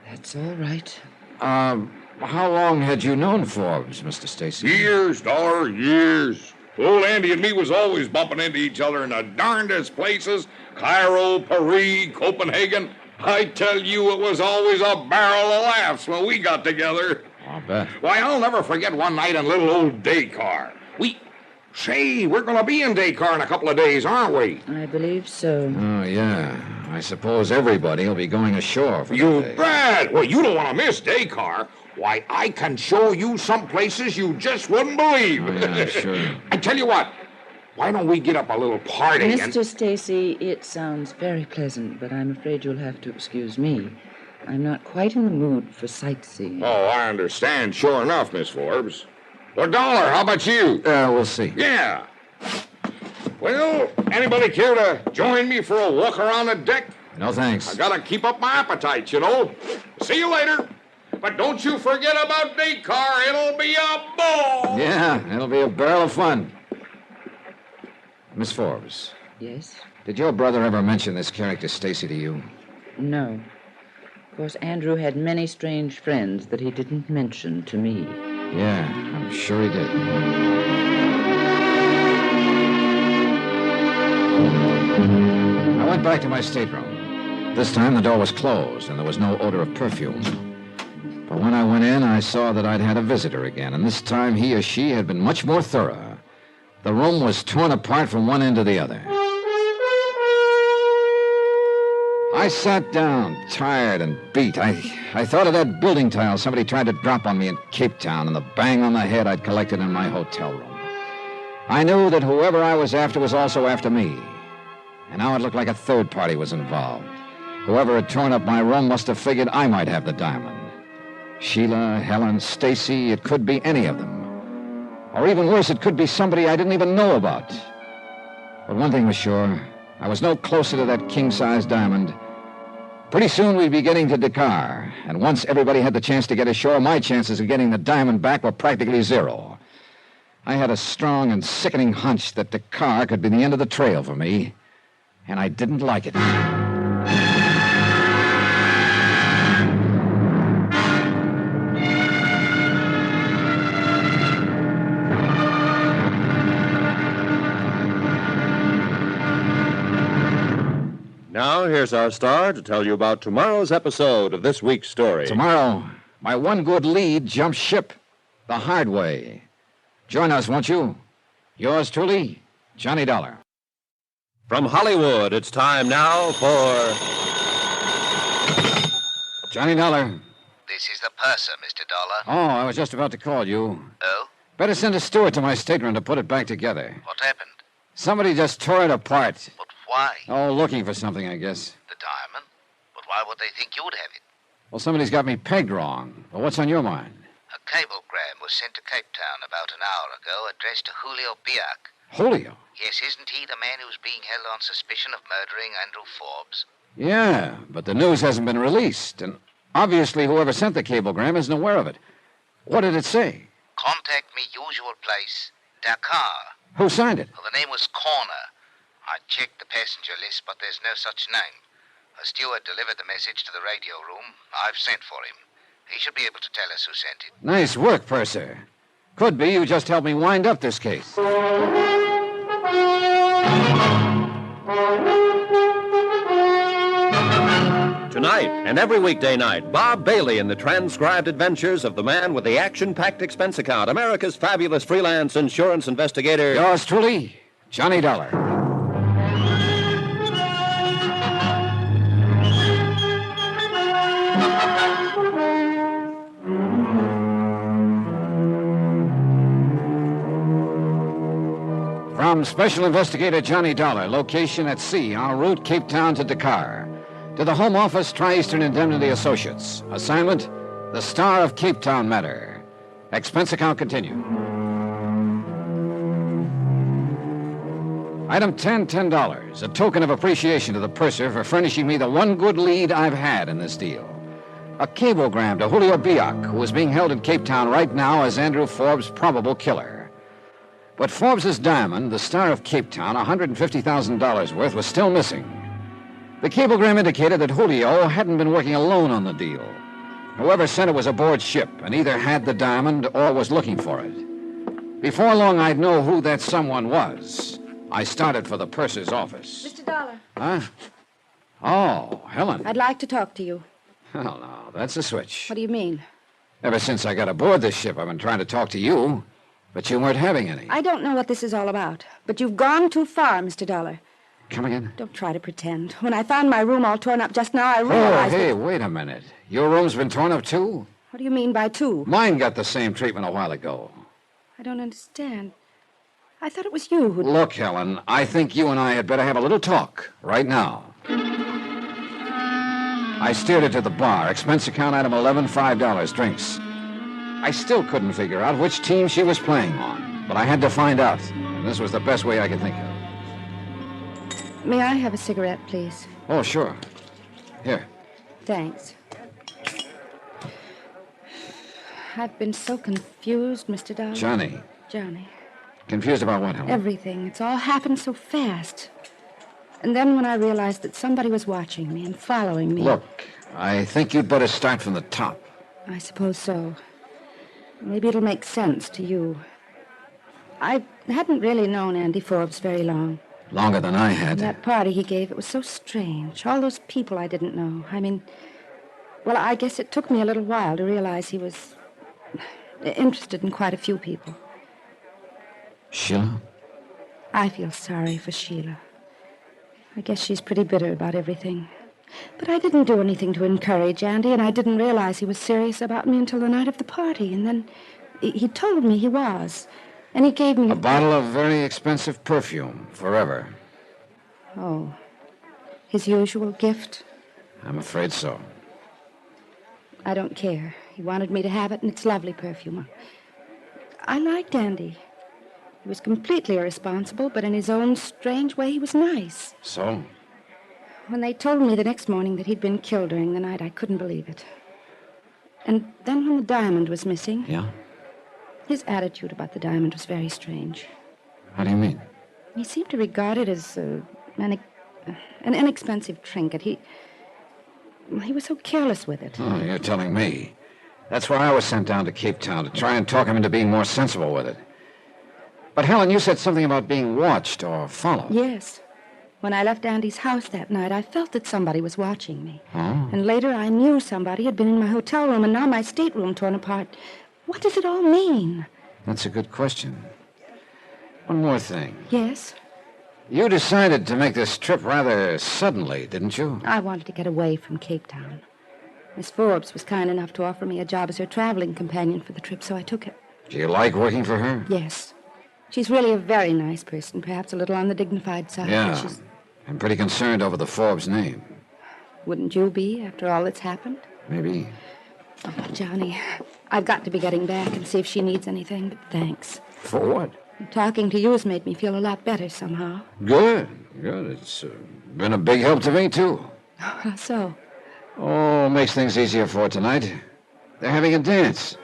That's all right. How long had you known Forbes, Mr. Stacy? Years, Dollar, years. Old Andy and me was always bumping into each other in the darndest places. Cairo, Paris, Copenhagen. I tell you, it was always a barrel of laughs when we got together. I'll bet. Why, I'll never forget one night in little old Dakar. We're going to be in Dakar in a couple of days, aren't we? I believe so. Oh, yeah. I suppose everybody will be going ashore for You the day. bet. Well, you don't want to miss Dakar. Why, I can show you some places you just wouldn't believe. Oh, yeah, sure. I tell you what, why don't we get up a little party and... Mr. Stacy, it sounds very pleasant, but I'm afraid you'll have to excuse me. I'm not quite in the mood for sightseeing. Oh, I understand. Sure enough, Miss Forbes. Well, Dollar, how about you? We'll see. Yeah. Well, anybody care to join me for a walk around the deck? No, thanks. I gotta keep up my appetite, you know. See you later. But don't you forget about Dakar. It'll be a ball. Yeah, it'll be a barrel of fun. Miss Forbes, Yes? did your brother ever mention this character Stacy to you? No. Of course, Andrew had many strange friends that he didn't mention to me. Yeah, I'm sure he did. I went back to my stateroom. This time the door was closed and there was no odor of perfume. But when I went in, I saw that I'd had a visitor again, and this time he or she had been much more thorough. The room was torn apart from one end to the other. I sat down, tired and beat. I thought of that building tile somebody tried to drop on me in Capetown and the bang on the head I'd collected in my hotel room. I knew that whoever I was after was also after me. And now it looked like a third party was involved. Whoever had torn up my room must have figured I might have the diamond. Sheila, Helen, Stacy, it could be any of them. Or even worse, it could be somebody I didn't even know about. But one thing was sure. I was no closer to that king-size diamond. Pretty soon we'd be getting to Dakar, and once everybody had the chance to get ashore, my chances of getting the diamond back were practically zero. I had a strong and sickening hunch that Dakar could be the end of the trail for me, and I didn't like it. Now, here's our star to tell you about tomorrow's episode of this week's story. Tomorrow, my one good lead jumps ship the hard way. Join us, won't you? Yours truly, Johnny Dollar. From Hollywood, it's time now for... Johnny Dollar. This is the purser, Mr. Dollar. Oh, I was just about to call you. Oh? Better send a steward to my stateroom to put it back together. What happened? Somebody just tore it apart. But why? Oh, looking for something, I guess. The diamond? But why would they think you'd have it? Well, somebody's got me pegged wrong. But what's on your mind? A cablegram was sent to Capetown about an hour ago, addressed to Julio Biak. Julio? Yes, isn't he the man who's being held on suspicion of murdering Andrew Forbes? Yeah, but the news hasn't been released, and... Obviously, whoever sent the cablegram isn't aware of it. What did it say? Contact me usual place, Dakar. Who signed it? Well, the name was Corner. I checked the passenger list, but there's no such name. A steward delivered the message to the radio room. I've sent for him. He should be able to tell us who sent it. Nice work, Purser. Could be you just helped me wind up this case. Tonight and every weekday night, Bob Bailey in the transcribed adventures of the man with the action-packed expense account, America's fabulous freelance insurance investigator. Yours truly, Johnny Dollar. From Special Investigator Johnny Dollar, location at sea, en route Cape Town to Dakar. To the Home Office, Tri-Eastern Indemnity Associates. Assignment, the Star of Cape Town matter. Expense account continued. Item 10, $10. A token of appreciation to the purser for furnishing me the one good lead I've had in this deal. A cablegram to Julio Biak, who is being held in Cape Town right now as Andrew Forbes' probable killer. But Forbes' diamond, the Star of Cape Town, $150,000 worth, was still missing. The cablegram indicated that Julio hadn't been working alone on the deal. Whoever sent it was aboard ship and either had the diamond or was looking for it. Before long, I'd know who that someone was. I started for the purser's office. Mr. Dollar. Huh? Oh, Helen. I'd like to talk to you. Well, now, that's a switch. What do you mean? Ever since I got aboard this ship, I've been trying to talk to you, but you weren't having any. I don't know what this is all about, but you've gone too far, Mr. Dollar. Come again? Don't try to pretend. When I found my room all torn up just now, I Oh, realized... hey, wait a minute. Your room's been torn up, too? What do you mean by two? Mine got the same treatment a while ago. I don't understand. I thought it was you who... Look, Helen, I think you and I had better have a little talk right now. I steered her to the bar. Expense account item 11, $5, drinks. I still couldn't figure out which team she was playing on, but I had to find out, and this was the best way I could think of. May I have a cigarette, please? Oh, sure. Here. Thanks. I've been so confused, Mr. Dollar. Johnny. Johnny. Confused about what, Helen? Everything. It's all happened so fast. And then when I realized that somebody was watching me and following me... Look, I think you'd better start from the top. I suppose so. Maybe it'll make sense to you. I hadn't really known Andy Forbes very long. Longer than I had. That party he gave, it was so strange. All those people I didn't know. I mean, well, I guess it took me a little while to realize he was interested in quite a few people. Sheila? I feel sorry for Sheila. I guess she's pretty bitter about everything. But I didn't do anything to encourage Andy, and I didn't realize he was serious about me until the night of the party. And then he told me he was. And he gave me... A bottle of very expensive perfume, forever. Oh. His usual gift? I'm afraid so. I don't care. He wanted me to have it, and it's lovely perfume. I liked Andy. He was completely irresponsible, but in his own strange way, he was nice. So? When they told me the next morning that he'd been killed during the night, I couldn't believe it. And then when the diamond was missing... Yeah? His attitude about the diamond was very strange. How do you mean? He seemed to regard it as an inexpensive trinket. He was so careless with it. Oh, you're telling me. That's why I was sent down to Cape Town, to try and talk him into being more sensible with it. But, Helen, you said something about being watched or followed. Yes. When I left Andy's house that night, I felt that somebody was watching me. Oh. And later I knew somebody had been in my hotel room, and now my stateroom torn apart. What does it all mean? That's a good question. One more thing. Yes? You decided to make this trip rather suddenly, didn't you? I wanted to get away from Cape Town. Miss Forbes was kind enough to offer me a job as her traveling companion for the trip, so I took it. Do you like working for her? Yes. She's really a very nice person, perhaps a little on the dignified side. Yeah. I'm pretty concerned over the Forbes name. Wouldn't you be, after all that's happened? Maybe. Oh, Johnny, I've got to be getting back and see if she needs anything, but thanks. For what? Talking to you has made me feel a lot better somehow. Good. It's been a big help to me, too. How so? Oh, makes things easier for tonight. They're having a dance.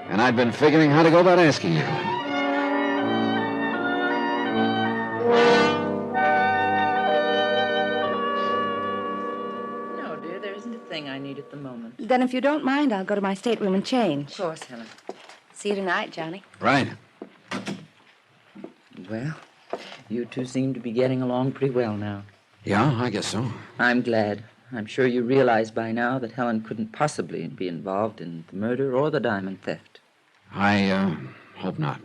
And I'd been figuring how to go about asking you. No, dear, there isn't a thing I need at the moment. Then if you don't mind, I'll go to my stateroom and change. Of course, Helen. See you tonight, Johnny. Right. Well, you two seem to be getting along pretty well now. Yeah, I guess so. I'm glad. I'm sure you realize by now that Helen couldn't possibly be involved in the murder or the diamond theft. I hope not.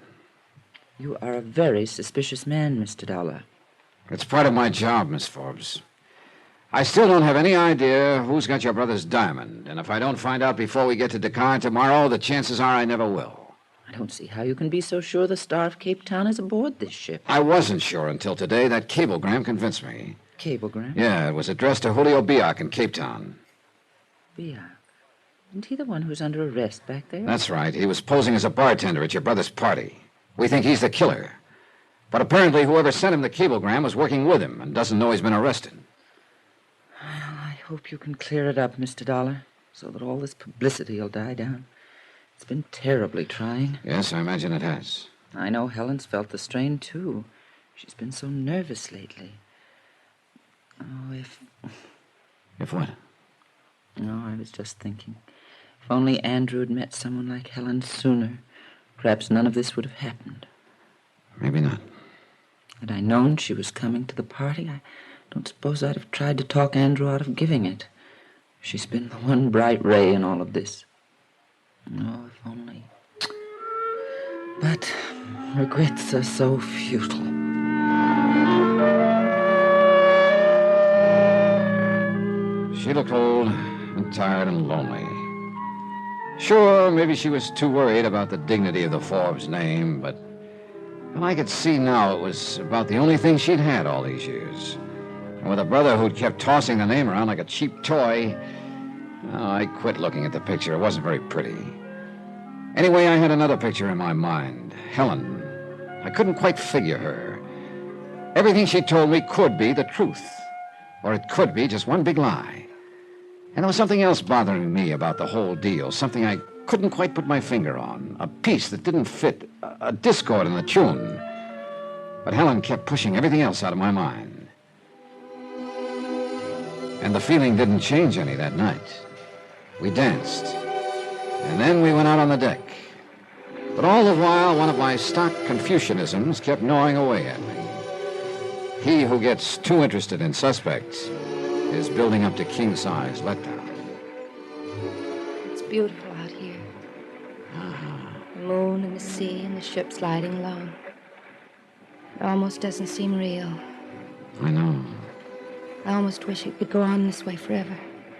You are a very suspicious man, Mr. Dollar. It's part of my job, Miss Forbes. I still don't have any idea who's got your brother's diamond, and if I don't find out before we get to Dakar tomorrow, the chances are I never will. I don't see how you can be so sure the Star of Capetown is aboard this ship. I wasn't sure until today. That cablegram convinced me. Cablegram? Yeah, it was addressed to Julio Biak in Capetown. Biak? Isn't he the one who's under arrest back there? That's right. He was posing as a bartender at your brother's party. We think he's the killer. But apparently whoever sent him the cablegram was working with him and doesn't know he's been arrested. Well, I hope you can clear it up, Mr. Dollar, so that all this publicity will die down. It's been terribly trying. Yes, I imagine it has. I know Helen's felt the strain, too. She's been so nervous lately. Oh, If what? No, I was just thinking. If only Andrew had met someone like Helen sooner, perhaps none of this would have happened. Maybe not. Had I known she was coming to the party, I don't suppose I'd have tried to talk Andrew out of giving it. She's been the one bright ray in all of this. Oh, if only. But regrets are so futile. She looked old and tired and lonely. Sure, maybe she was too worried about the dignity of the Forbes name, but I could see now it was about the only thing she'd had all these years. And with a brother who'd kept tossing the name around like a cheap toy, I quit looking at the picture. It wasn't very pretty. Anyway, I had another picture in my mind. Helen. I couldn't quite figure her. Everything she told me could be the truth, or it could be just one big lie. And there was something else bothering me about the whole deal, something I couldn't quite put my finger on, a piece that didn't fit, a discord in the tune. But Helen kept pushing everything else out of my mind. And the feeling didn't change any that night. We danced, and then we went out on the deck. But all the while, one of my stock Confucianisms kept gnawing away at me. He who gets too interested in suspects is building up to king-size letdown. It's beautiful out here. The moon and the sea and the ship sliding along. It almost doesn't seem real. I know. I almost wish it could go on this way forever.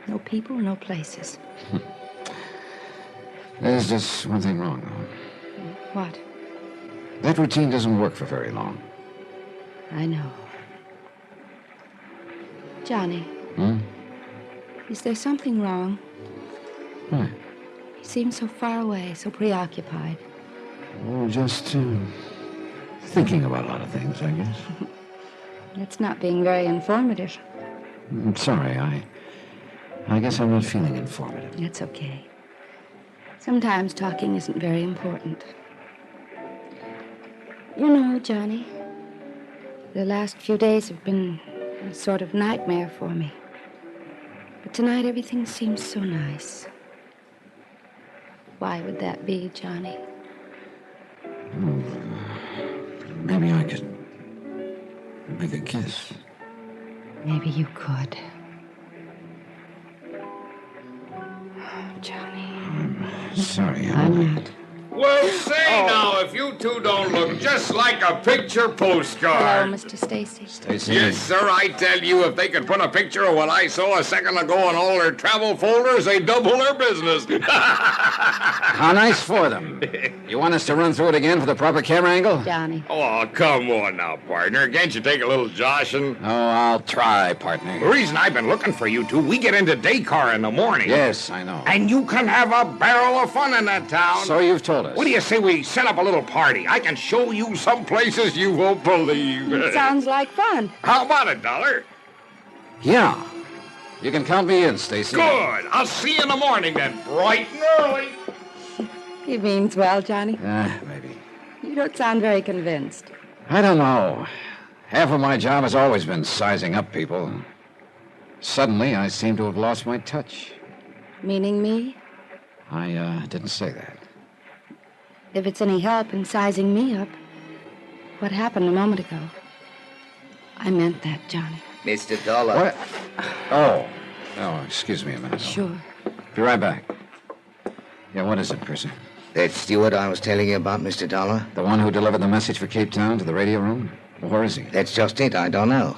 No people, no places. There's just one thing wrong, though. What? That routine doesn't work for very long. I know. Johnny. Is there something wrong? What? He seems so far away, so preoccupied. Oh, just thinking about a lot of things, I guess. It's not being very informative. I'm sorry, I guess I'm not feeling informative. It's okay. Sometimes talking isn't very important. You know, Johnny, the last few days have been a sort of nightmare for me. But tonight everything seems so nice. Why would that be, Johnny? Maybe I could make a kiss. Maybe you could. Johnny. I'm sorry. I'm not. Well, say now, if you two don't look just like a picture postcard. Hello, Mr. Stacy. Stacy. Yes, sir, I tell you, if they could put a picture of what I saw a second ago in all their travel folders, they'd double their business. How nice for them. You want us to run through it again for the proper camera angle? Johnny. Oh, come on now, partner. Can't you take a little joshing? Oh, I'll try, partner. The reason I've been looking for you two, we get into Dakar in the morning. Yes, I know. And you can have a barrel of fun in that town. So you've told us. What do you say we set up a little party? I can show you some places you won't believe. It sounds like fun. How about it, Dollar? Yeah, You can count me in, Stacy. Good. I'll see you in the morning then, bright and early. He means well, Johnny. Maybe. You don't sound very convinced. I don't know. Half of my job has always been sizing up people. Suddenly, I seem to have lost my touch. Meaning me? I didn't say that. If it's any help in sizing me up, what happened a moment ago? I meant that, Johnny. Mr. Dollar. What? Oh, excuse me a minute. Sure. Be right back. Yeah, what is it, Percy? That steward I was telling you about, Mr. Dollar? The one who delivered the message for Cape Town to the radio room? Where is he? That's just it. I don't know.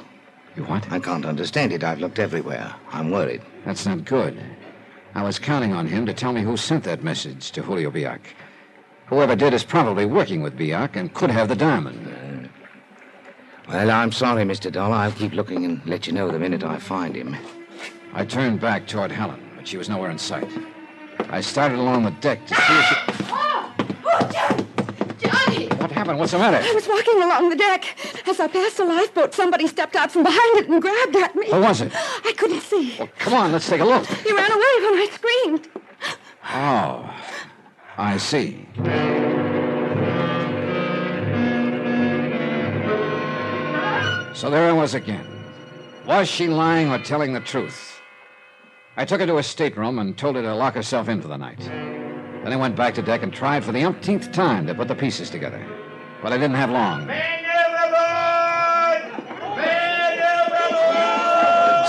You what? I can't understand it. I've looked everywhere. I'm worried. That's not good. I was counting on him to tell me who sent that message to Julio Biak. Whoever did is probably working with Biak and could have the diamond. Well, I'm sorry, Mr. Dollar. I'll keep looking and let you know the minute I find him. I turned back toward Helen, but she was nowhere in sight. I started along the deck to see if she... Johnny! What happened? What's the matter? I was walking along the deck. As I passed a lifeboat, somebody stepped out from behind it and grabbed at me. Who was it? I couldn't see. Well, come on, let's take a look. He ran away when I screamed. Oh, I see. So there I was again. Was she lying or telling the truth? I took her to her stateroom and told her to lock herself in for the night. Then I went back to deck and tried for the umpteenth time to put the pieces together. But I didn't have long.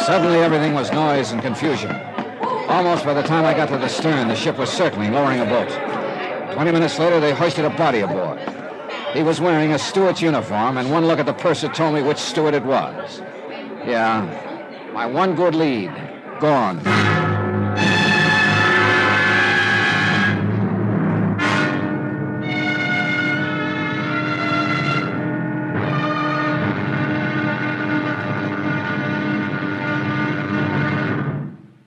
Suddenly everything was noise and confusion. Almost by the time I got to the stern, the ship was circling, lowering a boat. 20 minutes later, they hoisted a body aboard. He was wearing a steward's uniform, and one look at the purser told me which steward it was. Yeah, my one good lead, gone.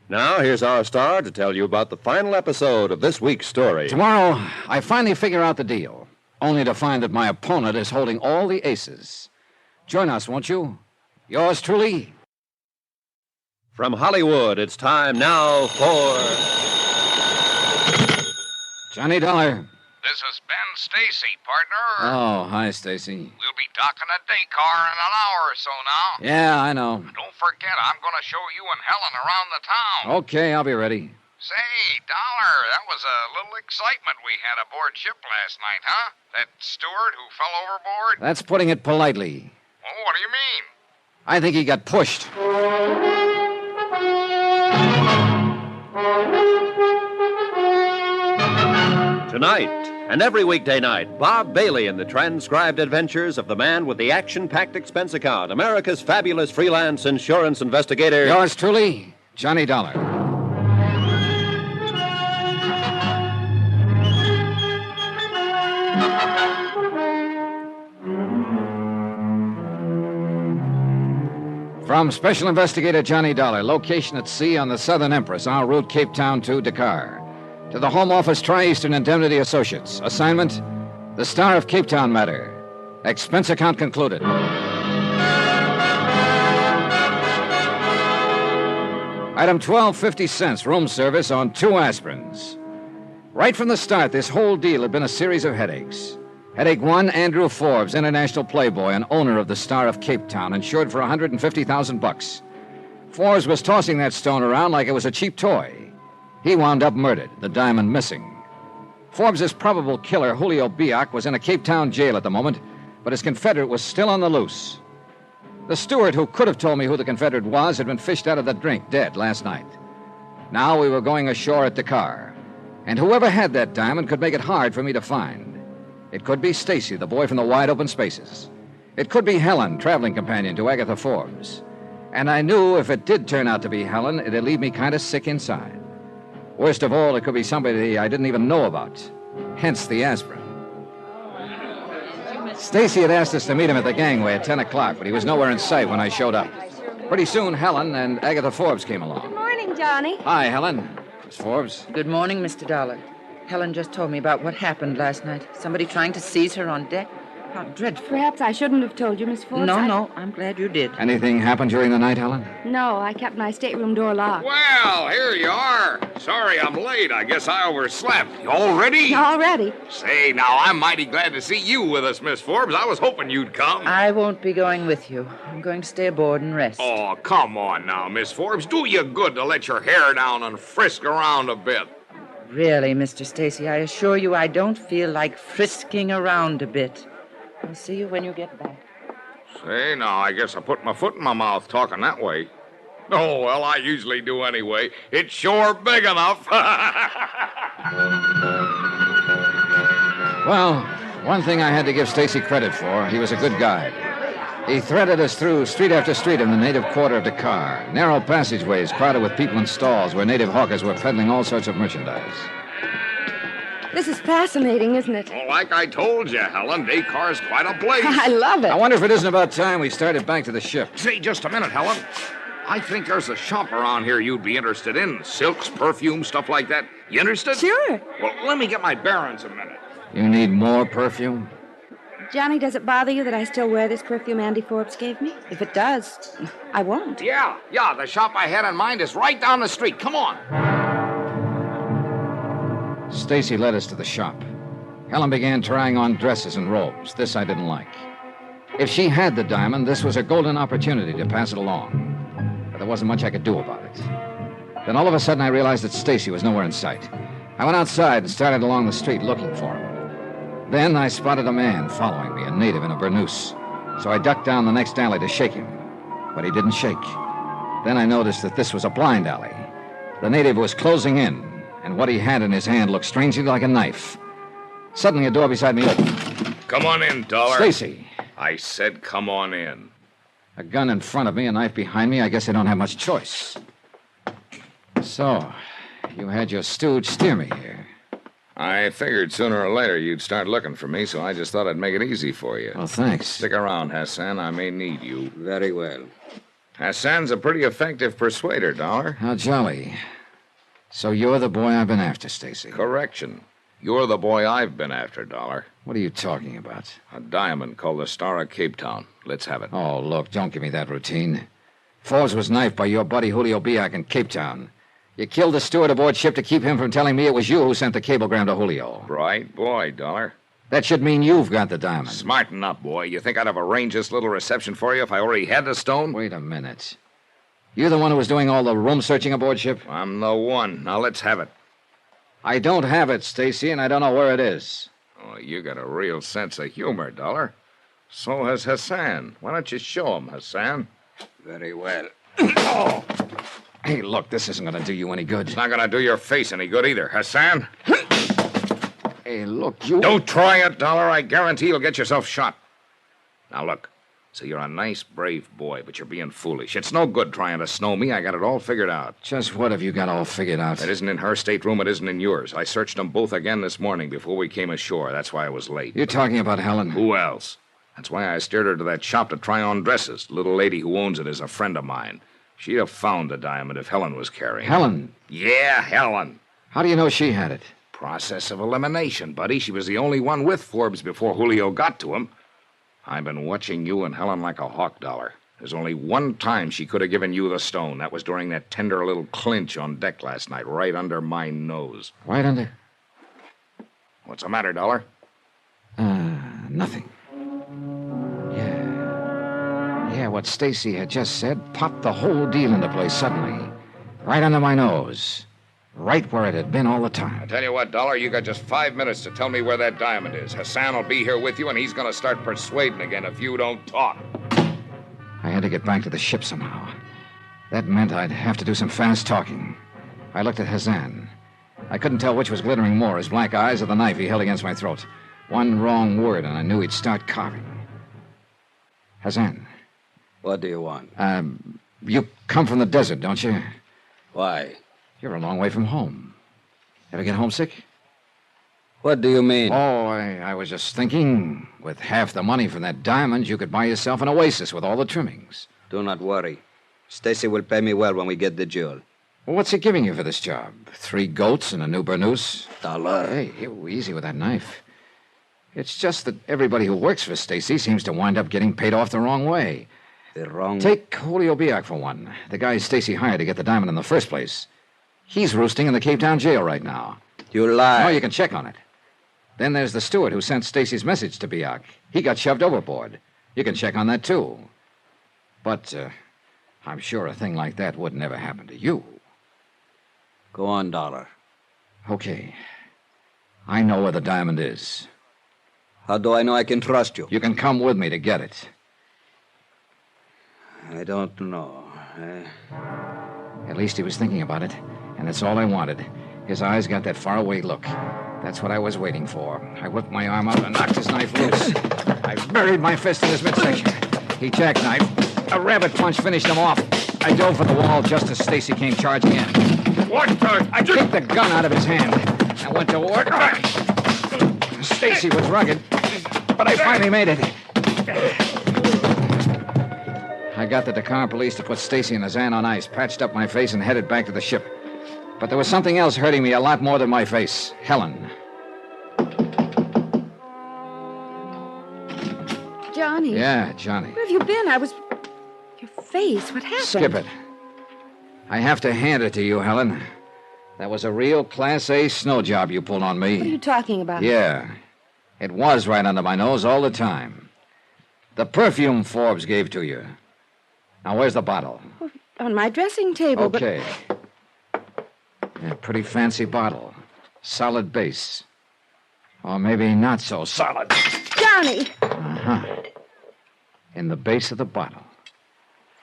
Now, here's our star to tell you about the final episode of this week's story. Tomorrow, I finally figure out the deal, only to find that my opponent is holding all the aces. Join us, won't you? Yours truly. From Hollywood, it's time now for... Johnny Dollar. This is Ben Stacy, partner. Oh, hi, Stacy. We'll be docking a day car in an hour or so now. Yeah, I know. Don't forget, I'm going to show you and Helen around the town. Okay, I'll be ready. Say, Dollar, that was a little excitement we had aboard ship last night, huh? That steward who fell overboard? That's putting it politely. Oh, what do you mean? I think he got pushed. Tonight, and every weekday night, Bob Bailey in the transcribed adventures of the man with the action-packed expense account, America's fabulous freelance insurance investigator. Yours truly, Johnny Dollar. From Special Investigator Johnny Dollar, location at sea on the Southern Empress, en route Cape Town to Dakar. To the Home Office Tri-Eastern Indemnity Associates. Assignment, the Star of Cape Town matter. Expense account concluded. Item 12, 50 cents, room service on 2 aspirins. Right from the start, this whole deal had been a series of headaches. Headache 1, Andrew Forbes, international playboy and owner of the Star of Cape Town, insured for $150,000. Forbes was tossing that stone around like it was a cheap toy. He wound up murdered, the diamond missing. Forbes' probable killer, Julio Biak, was in a Cape Town jail at the moment, but his confederate was still on the loose. The steward who could have told me who the confederate was had been fished out of the drink, dead, last night. Now we were going ashore at Dakar, and whoever had that diamond could make it hard for me to find. It could be Stacy, the boy from the wide open spaces. It could be Helen, traveling companion to Agatha Forbes. And I knew if it did turn out to be Helen, it'd leave me kind of sick inside. Worst of all, it could be somebody I didn't even know about. Hence the aspirin. Stacy had asked us to meet him at the gangway at 10 o'clock, but he was nowhere in sight when I showed up. Pretty soon, Helen and Agatha Forbes came along. Good morning, Johnny. Hi, Helen. Miss Forbes. Good morning, Mr. Dollar. Helen just told me about what happened last night. Somebody trying to seize her on deck. How dreadful. Perhaps I shouldn't have told you, Miss Forbes. No, I'm glad you did. Anything happened during the night, Helen? No, I kept my stateroom door locked. Well, here you are. Sorry I'm late. I guess I overslept. You all ready? Already. Say, now, I'm mighty glad to see you with us, Miss Forbes. I was hoping you'd come. I won't be going with you. I'm going to stay aboard and rest. Oh, come on now, Miss Forbes. Do you good to let your hair down and frisk around a bit. Really, Mr. Stacy, I assure you I don't feel like frisking around a bit. I'll see you when you get back. Say, now, I guess I put my foot in my mouth talking that way. Oh, well, I usually do anyway. It's sure big enough. Well, one thing I had to give Stacy credit for, he was a good guide. He threaded us through street after street in the native quarter of Dakar, narrow passageways crowded with people in stalls where native hawkers were peddling all sorts of merchandise. This is fascinating, isn't it? Well, like I told you, Helen, Dakar's quite a place. I love it. I wonder if it isn't about time we started back to the ship. Say, just a minute, Helen. I think there's a shop around here you'd be interested in. Silks, perfume, stuff like that. You interested? Sure. Well, let me get my bearings a minute. You need more perfume? Johnny, does it bother you that I still wear this perfume Andy Forbes gave me? If it does, I won't. Yeah, the shop I had in mind is right down the street. Come on. Stacy led us to the shop. Helen began trying on dresses and robes. This I didn't like. If she had the diamond, this was a golden opportunity to pass it along. But there wasn't much I could do about it. Then all of a sudden I realized that Stacy was nowhere in sight. I went outside and started along the street looking for him. Then I spotted a man following me, a native in a burnous. So I ducked down the next alley to shake him. But he didn't shake. Then I noticed that this was a blind alley. The native was closing in, and what he had in his hand looked strangely like a knife. Suddenly, a door beside me opened. Come on in, Dollar. Stacy. I said come on in. A gun in front of me, a knife behind me. I guess I don't have much choice. So, you had your stooge steer me here. I figured sooner or later you'd start looking for me, so I just thought I'd make it easy for you. Oh, thanks. Stick around, Hassan. I may need you. Very well. Hassan's a pretty effective persuader, Dollar. How jolly. So you're the boy I've been after, Stacy. Correction. You're the boy I've been after, Dollar. What are you talking about? A diamond called the Star of Capetown. Let's have it. Oh, look, don't give me that routine. Forbes was knifed by your buddy Julio Biak in Capetown. You killed the steward aboard ship to keep him from telling me it was you who sent the cablegram to Julio. Right boy, Dollar. That should mean you've got the diamond. Smarten up, boy. You think I'd have arranged this little reception for you if I already had the stone? Wait a minute. You're the one who was doing all the room searching aboard ship? I'm the one. Now let's have it. I don't have it, Stacy, and I don't know where it is. Oh, you got a real sense of humor, Dollar. So has Hassan. Why don't you show him, Hassan? Very well. Oh! Hey, look, this isn't going to do you any good. It's not going to do your face any good either, Hassan. Hey, look, you... Don't try it, Dollar. I guarantee you'll get yourself shot. Now, look. So you're a nice, brave boy, but you're being foolish. It's no good trying to snow me. I got it all figured out. Just what have you got all figured out? It isn't in her stateroom. It isn't in yours. I searched them both again this morning before we came ashore. That's why I was late. You're talking about Helen? Who else? That's why I steered her to that shop to try on dresses. The little lady who owns it is a friend of mine. She'd have found the diamond if Helen was carrying it. Helen? Yeah, Helen. How do you know she had it? Process of elimination, buddy. She was the only one with Forbes before Julio got to him. I've been watching you and Helen like a hawk, Dollar. There's only one time she could have given you the stone. That was during that tender little clinch on deck last night, right under my nose. Right under? What's the matter, Dollar? Nothing. Yeah, what Stacy had just said popped the whole deal into place suddenly. Right under my nose. Right where it had been all the time. I tell you what, Dollar, you got just 5 minutes to tell me where that diamond is. Hassan will be here with you, and he's going to start persuading again if you don't talk. I had to get back to the ship somehow. That meant I'd have to do some fast talking. I looked at Hassan. I couldn't tell which was glittering more, his black eyes or the knife he held against my throat. One wrong word, and I knew he'd start carving. Hassan. What do you want? You come from the desert, don't you? Why? You're a long way from home. Ever get homesick? What do you mean? Oh, I was just thinking, with half the money from that diamond, you could buy yourself an oasis with all the trimmings. Do not worry. Stacy will pay me well when we get the jewel. Well, what's he giving you for this job? 3 goats and a new burnous? $1. Hey, easy with that knife. It's just that everybody who works for Stacy seems to wind up getting paid off the wrong way. The wrong... Take Julio Biak for one. The guy Stacy hired to get the diamond in the first place. He's roosting in the Capetown jail right now. You lie. No, you can check on it. Then there's the steward who sent Stacy's message to Biak. He got shoved overboard. You can check on that, too. But I'm sure a thing like that would never happen to you. Go on, Dollar. Okay. I know where the diamond is. How do I know I can trust you? You can come with me to get it. I don't know. At least he was thinking about it, and that's all I wanted. His eyes got that faraway look. That's what I was waiting for. I whipped my arm out and knocked his knife loose. I buried my fist in his midsection. He jackknifed. A rabbit punch finished him off. I dove for the wall just as Stacy came charging in. What the... I kicked the gun out of his hand and went to work. Stacy was rugged, but I finally made it. I got the Dakar police to put Stacy and his aunt on ice, patched up my face, and headed back to the ship. But there was something else hurting me a lot more than my face. Helen. Johnny. Yeah, Johnny. Where have you been? Your face, what happened? Skip it. I have to hand it to you, Helen. That was a real Class A snow job you pulled on me. What are you talking about? Yeah. It was right under my nose all the time. The perfume Forbes gave to you. Now, where's the bottle? On my dressing table, Okay. Yeah, pretty fancy bottle. Solid base. Or maybe not so solid. Johnny! Uh-huh. In the base of the bottle.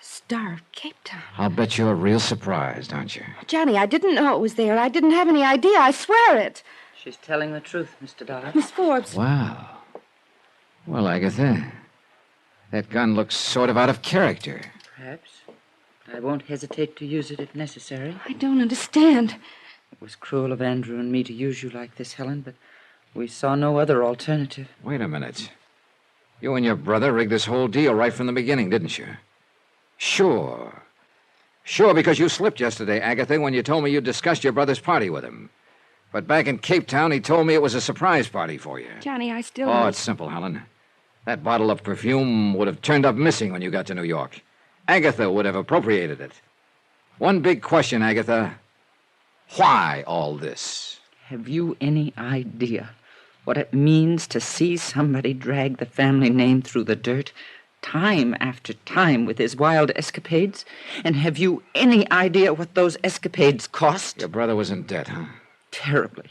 Star of Capetown. I'll bet you're real surprised, aren't you? Johnny, I didn't know it was there. I didn't have any idea. I swear it. She's telling the truth, Mr. Dollar. Miss Forbes. Wow. Well, Agatha, that gun looks sort of out of character. Perhaps. I won't hesitate to use it if necessary. I don't understand. It was cruel of Andrew and me to use you like this, Helen, but we saw no other alternative. Wait a minute. You and your brother rigged this whole deal right from the beginning, didn't you? Sure. Sure, because you slipped yesterday, Agatha, when you told me you discussed your brother's party with him. But back in Capetown, he told me it was a surprise party for you. Johnny, I still... Oh, it's simple, Helen. That bottle of perfume would have turned up missing when you got to New York. Agatha would have appropriated it. One big question, Agatha. Why all this? Have you any idea what it means to see somebody drag the family name through the dirt time after time with his wild escapades? And have you any idea what those escapades cost? Your brother was in debt, huh? Terribly.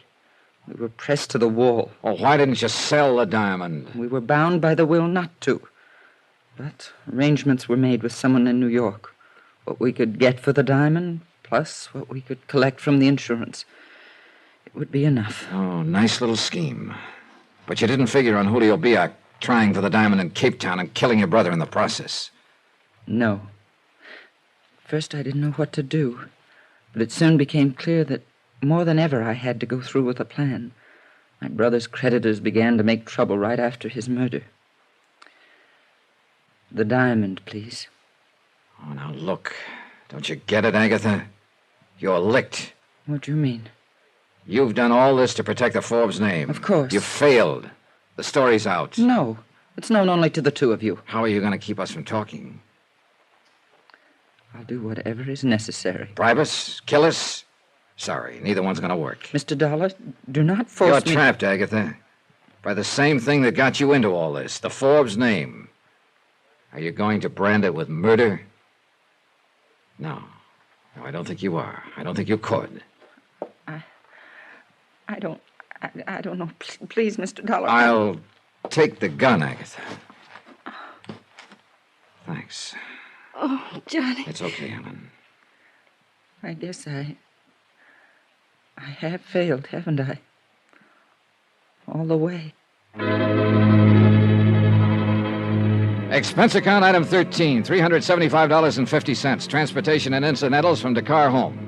We were pressed to the wall. Oh, why didn't you sell the diamond? We were bound by the will not to. But arrangements were made with someone in New York. What we could get for the diamond, plus what we could collect from the insurance. It would be enough. Oh, nice little scheme. But you didn't figure on Julio Biak trying for the diamond in Capetown and killing your brother in the process. No. First, I didn't know what to do. But it soon became clear that more than ever I had to go through with a plan. My brother's creditors began to make trouble right after his murder. The diamond, please. Oh, now look. Don't you get it, Agatha? You're licked. What do you mean? You've done all this to protect the Forbes name. Of course. You failed. The story's out. No. It's known only to the two of you. How are you going to keep us from talking? I'll do whatever is necessary. Bribe us? Kill us? Sorry, neither one's going to work. Mr. Dollar, do not force me... You're trapped, Agatha. By the same thing that got you into all this, the Forbes name. Are you going to brand it with murder? No. No, I don't think you are. I don't think you could. I don't know. Please, Mr. Dollar. I'll take the gun, Agatha. Thanks. Oh, Johnny. It's okay, Helen. I guess I have failed, haven't I? All the way. Expense account item 13, $375.50. Transportation and incidentals from Dakar home.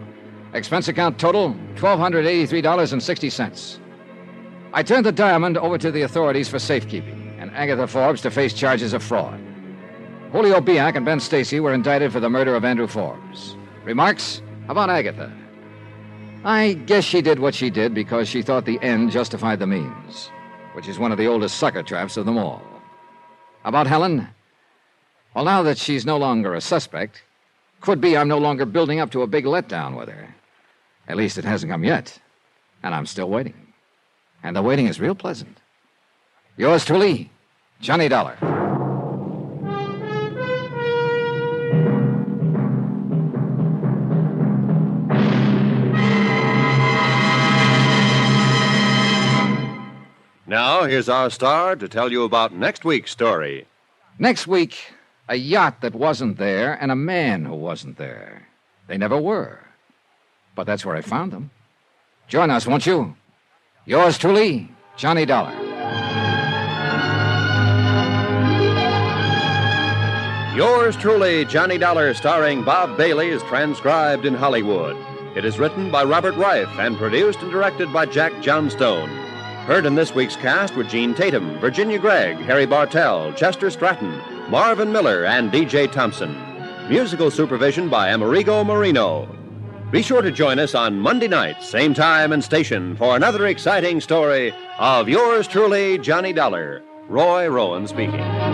Expense account total, $1,283.60. I turned the diamond over to the authorities for safekeeping, and Agatha Forbes to face charges of fraud. Julio Biak and Ben Stacy were indicted for the murder of Andrew Forbes. Remarks about Agatha. I guess she did what she did because she thought the end justified the means. which is one of the oldest sucker traps of them all. About Helen? Well, now that she's no longer a suspect, could be I'm no longer building up to a big letdown with her. At least it hasn't come yet, and I'm still waiting. And the waiting is real pleasant. Yours truly, Johnny Dollar. Now, here's our star to tell you about next week's story. Next week, a yacht that wasn't there and a man who wasn't there. They never were. But that's where I found them. Join us, won't you? Yours truly, Johnny Dollar. Yours truly, Johnny Dollar, starring Bob Bailey, is transcribed in Hollywood. It is written by Robert Reif and produced and directed by Jack Johnstone. Heard in this week's cast were Gene Tatum, Virginia Gregg, Harry Bartell, Chester Stratton, Marvin Miller, and D.J. Thompson. Musical supervision by Amerigo Marino. Be sure to join us on Monday night, same time and station, for another exciting story of yours truly, Johnny Dollar. Roy Rowan speaking.